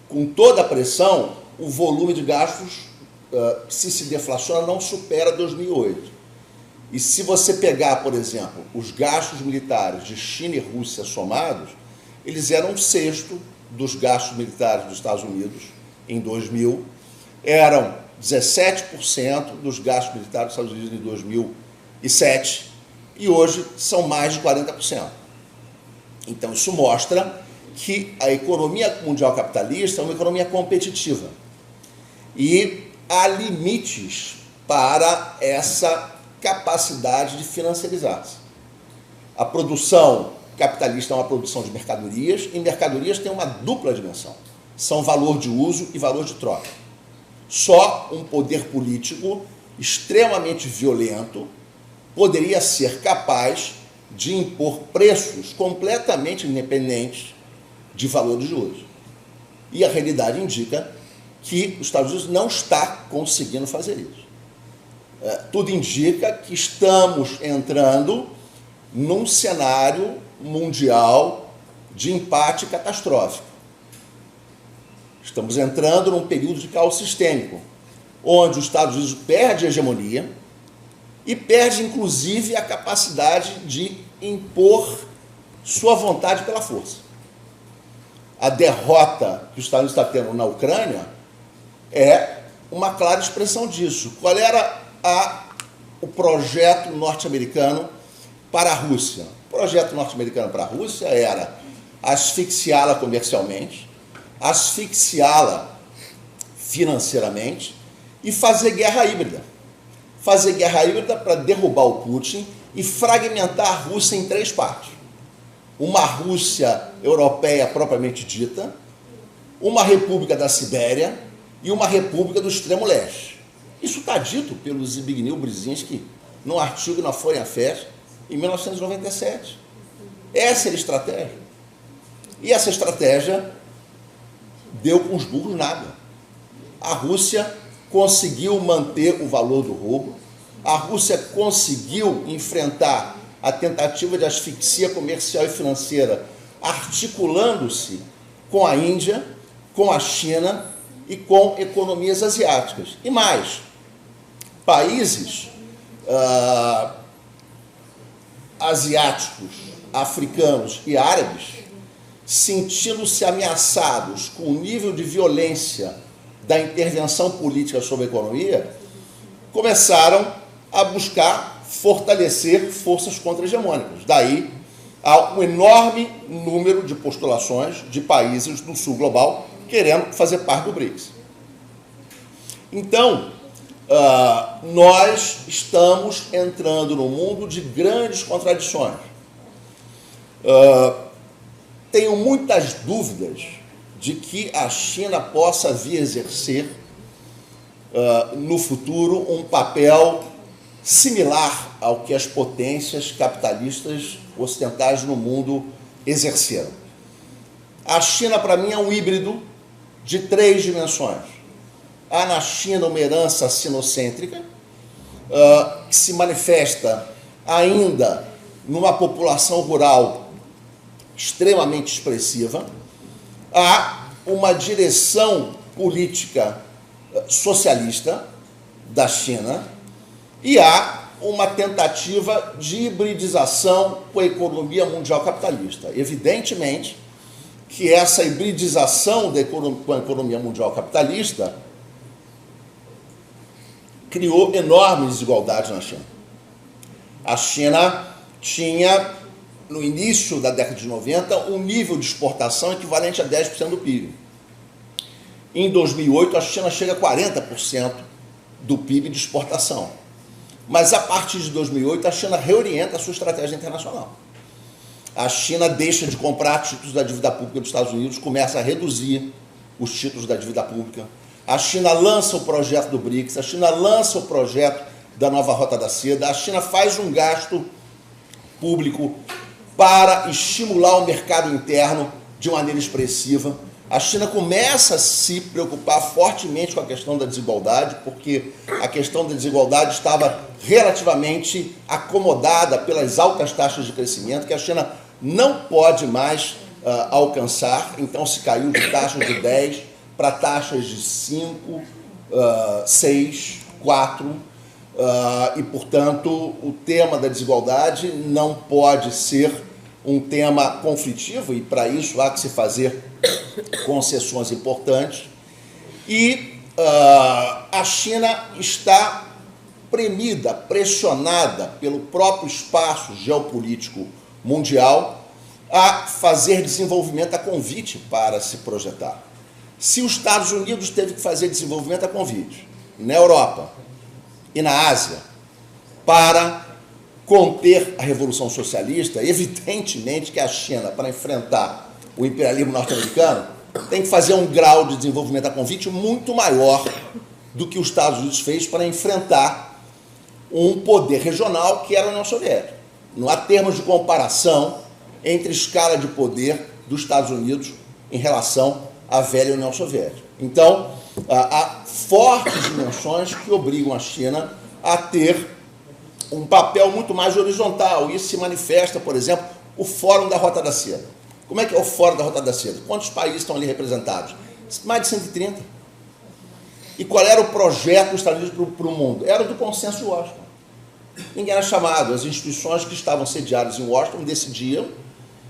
com toda a pressão, o volume de gastos, se deflaciona, não supera 2008. E se você pegar, por exemplo, os gastos militares de China e Rússia somados, eles eram um sexto dos gastos militares dos Estados Unidos em 2000, eram 17% dos gastos militares dos Estados Unidos em 2007 e hoje são mais de 40%. Então isso mostra que a economia mundial capitalista é uma economia competitiva e há limites para essa capacidade de financiarizar-se. A produção capitalista é uma produção de mercadorias, e mercadorias têm uma dupla dimensão. São valor de uso e valor de troca. Só um poder político extremamente violento poderia ser capaz de impor preços completamente independentes de valores de uso. E a realidade indica que os Estados Unidos não está conseguindo fazer isso. Tudo indica que estamos entrando num cenário mundial de empate catastrófico. Estamos entrando num período de caos sistêmico, onde os Estados Unidos perde a hegemonia e perde, inclusive, a capacidade de impor sua vontade pela força. A derrota que os Estados Unidos está tendo na Ucrânia é uma clara expressão disso. Qual era o projeto norte-americano para a Rússia? O projeto norte-americano para a Rússia era asfixiá-la comercialmente, asfixiá-la financeiramente e fazer guerra híbrida. Fazer guerra híbrida para derrubar o Putin e fragmentar a Rússia em 3 partes. Uma Rússia europeia propriamente dita, uma república da Sibéria e uma república do extremo leste. Isso está dito pelo Zbigniew Brzezinski num artigo na Foreign Affairs em 1997. Essa era a estratégia. E essa estratégia deu com os burros nada. A Rússia conseguiu manter o valor do rublo, a Rússia conseguiu enfrentar a tentativa de asfixia comercial e financeira, articulando-se com a Índia, com a China e com economias asiáticas. E mais, países asiáticos, africanos e árabes, sentindo-se ameaçados com o nível de violência da intervenção política sobre a economia, começaram a buscar fortalecer forças contra-hegemônicas. Daí há um enorme número de postulações de países do sul global querendo fazer parte do BRICS. Então, nós estamos entrando num mundo de grandes contradições. Tenho muitas dúvidas de que a China possa vir exercer no futuro um papel similar ao que as potências capitalistas ocidentais no mundo exerceram. A China, para mim, é um híbrido de 3 dimensões. Há na China uma herança sinocêntrica, que se manifesta ainda numa população rural extremamente expressiva. Há uma direção política socialista da China e há uma tentativa de hibridização com a economia mundial capitalista. Evidentemente que essa hibridização com a economia mundial capitalista criou enormes desigualdades na China. A China tinha, no início da década de 90, um nível de exportação equivalente a 10% do PIB. Em 2008, a China chega a 40% do PIB de exportação. Mas, a partir de 2008, a China reorienta a sua estratégia internacional. A China deixa de comprar títulos da dívida pública dos Estados Unidos, começa a reduzir os títulos da dívida pública. A China lança o projeto do BRICS, a China lança o projeto da nova Rota da Seda, a China faz um gasto público para estimular o mercado interno de maneira expressiva. A China começa a se preocupar fortemente com a questão da desigualdade, porque a questão da desigualdade estava relativamente acomodada pelas altas taxas de crescimento, que a China não pode mais alcançar, então se caiu de taxas de 10 para taxas de 5, 6, 4, e, portanto, o tema da desigualdade não pode ser um tema conflitivo, e para isso há que se fazer concessões importantes. E a China está premida, pressionada pelo próprio espaço geopolítico mundial a fazer desenvolvimento a convite para se projetar. Se os Estados Unidos teve que fazer desenvolvimento a convite na Europa e na Ásia para conter a Revolução Socialista, evidentemente que a China, para enfrentar o imperialismo norte-americano, tem que fazer um grau de desenvolvimento a convite muito maior do que os Estados Unidos fez para enfrentar um poder regional que era a União Soviética. Não há termos de comparação entre a escala de poder dos Estados Unidos em relação à velha União Soviética. Então, há fortes dimensões que obrigam a China a ter um papel muito mais horizontal. Isso se manifesta, por exemplo, o Fórum da Rota da Seda. Como é que é o Fórum da Rota da Seda? Quantos países estão ali representados? Mais de 130. E qual era o projeto dos Estados Unidos para o mundo? Era do consenso de Washington. Ninguém era chamado. As instituições que estavam sediadas em Washington decidiam,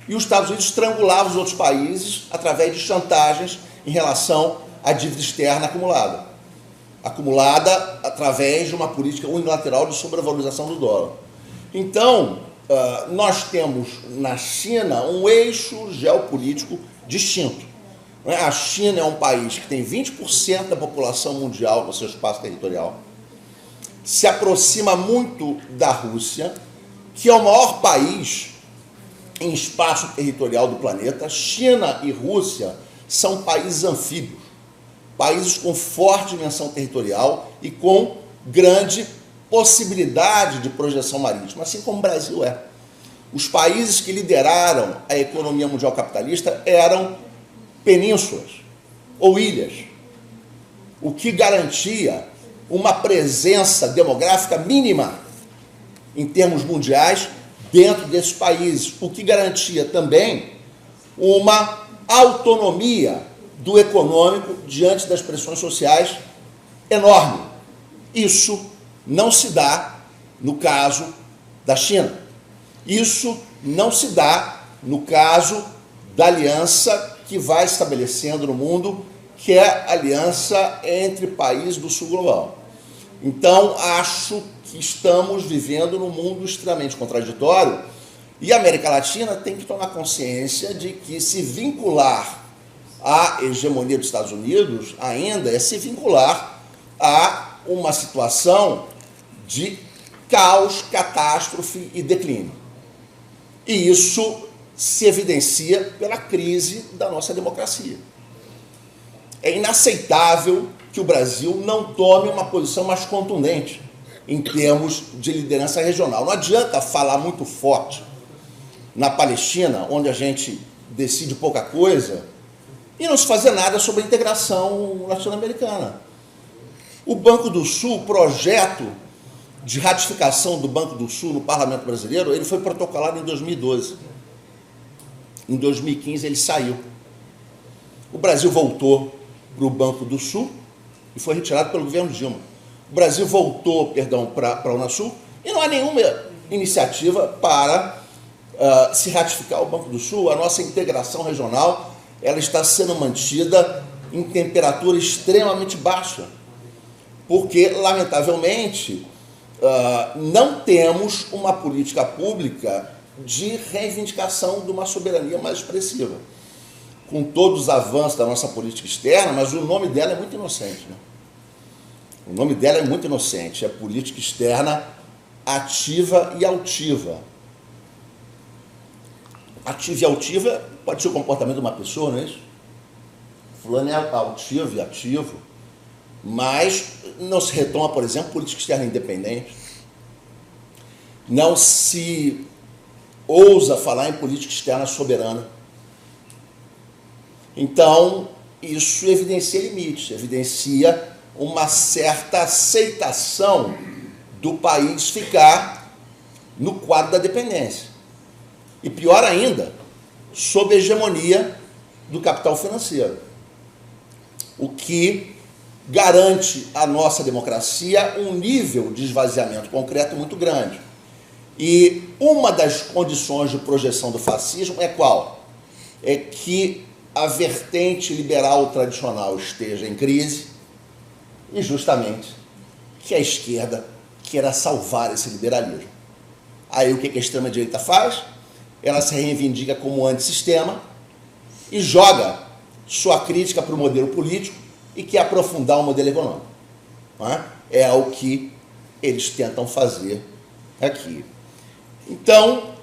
e os Estados Unidos estrangulavam os outros países através de chantagens em relação à dívida externa acumulada através de uma política unilateral de sobrevalorização do dólar. Então, nós temos na China um eixo geopolítico distinto. A China é um país que tem 20% da população mundial no seu espaço territorial, se aproxima muito da Rússia, que é o maior país em espaço territorial do planeta. China e Rússia são países anfíbios, países com forte dimensão territorial e com grande possibilidade de projeção marítima, assim como o Brasil é. Os países que lideraram a economia mundial capitalista eram penínsulas ou ilhas, o que garantia uma presença demográfica mínima em termos mundiais dentro desses países, o que garantia também uma autonomia do econômico diante das pressões sociais enorme. Isso não se dá no caso da China. Isso não se dá no caso da aliança que vai estabelecendo no mundo, que é a aliança entre países do sul global. Então, acho que estamos vivendo num mundo extremamente contraditório, e a América Latina tem que tomar consciência de que se vincular à hegemonia dos Estados Unidos ainda é se vincular a uma situação de caos, catástrofe e declínio. E isso se evidencia pela crise da nossa democracia. É inaceitável que o Brasil não tome uma posição mais contundente em termos de liderança regional. Não adianta falar muito forte na Palestina, onde a gente decide pouca coisa, e não se fazer nada sobre a integração latino-americana. O Banco do Sul, o projeto de ratificação do Banco do Sul no Parlamento brasileiro, ele foi protocolado em 2012. Em 2015 ele saiu. O Brasil voltou para o Banco do Sul e foi retirado pelo governo Dilma. O Brasil voltou, para a Unasul, e não há nenhuma iniciativa para se ratificar o Banco do Sul. A nossa integração regional ela está sendo mantida em temperatura extremamente baixa, porque, lamentavelmente, não temos uma política pública de reivindicação de uma soberania mais expressiva. Com todos os avanços da nossa política externa, mas o nome dela é muito inocente, né? O nome dela é muito inocente, é política externa ativa e altiva. Ativa e altiva pode ser o comportamento de uma pessoa, não é isso? Fulano é altivo e ativo, mas não se retoma, por exemplo, política externa independente. Não se ousa falar em política externa soberana. Então, isso evidencia limites, evidencia uma certa aceitação do país ficar no quadro da dependência. E pior ainda, sob a hegemonia do capital financeiro, o que garante à nossa democracia um nível de esvaziamento concreto muito grande. E uma das condições de projeção do fascismo é qual? É que a vertente liberal tradicional esteja em crise e justamente que a esquerda queira salvar esse liberalismo. Aí o que a extrema-direita faz? Ela se reivindica como antissistema e joga sua crítica para o modelo político e quer aprofundar o modelo econômico. Não é? É o que eles tentam fazer aqui. Então,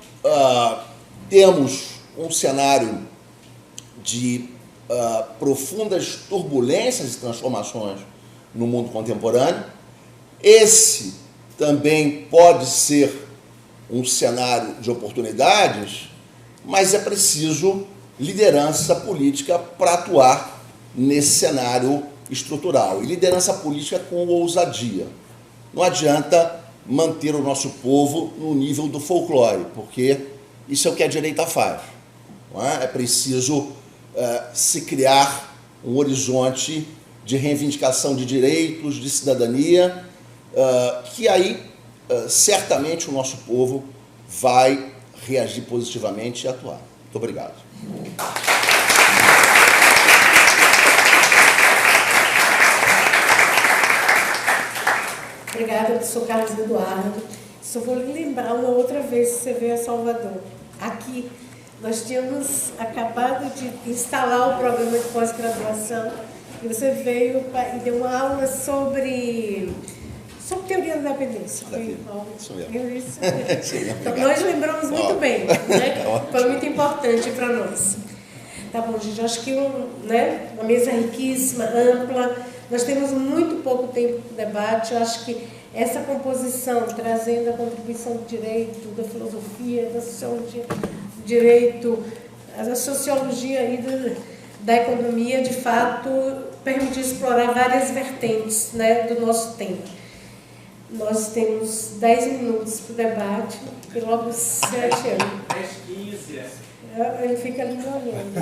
temos um cenário de profundas turbulências e transformações no mundo contemporâneo. Esse também pode ser um cenário de oportunidades, mas é preciso liderança política para atuar nesse cenário estrutural. E liderança política com ousadia. Não adianta manter o nosso povo no nível do folclore, porque isso é o que a direita faz. Não é? É preciso se criar um horizonte de reivindicação de direitos, de cidadania, que aí certamente o nosso povo vai reagir positivamente e atuar. Muito obrigado. Obrigada, professor Carlos Eduardo. Só vou lhe lembrar uma outra vez que você veio a Salvador. Aqui, nós tínhamos acabado de instalar o programa de pós-graduação e você veio e deu uma aula sobre teoria da dependência. Então, nós lembramos muito bem, né? Foi muito importante para nós. Tá bom, gente, acho que uma mesa riquíssima, ampla. Nós temos muito pouco tempo para o debate. Eu acho que essa composição, trazendo a contribuição do direito, da filosofia, da sociologia, do direito, da sociologia e da economia, de fato, permitiu explorar várias vertentes, né, do nosso tema. Nós temos 10 minutos para o debate e logo 7 anos. 10, 15. Ele fica ali me olhando.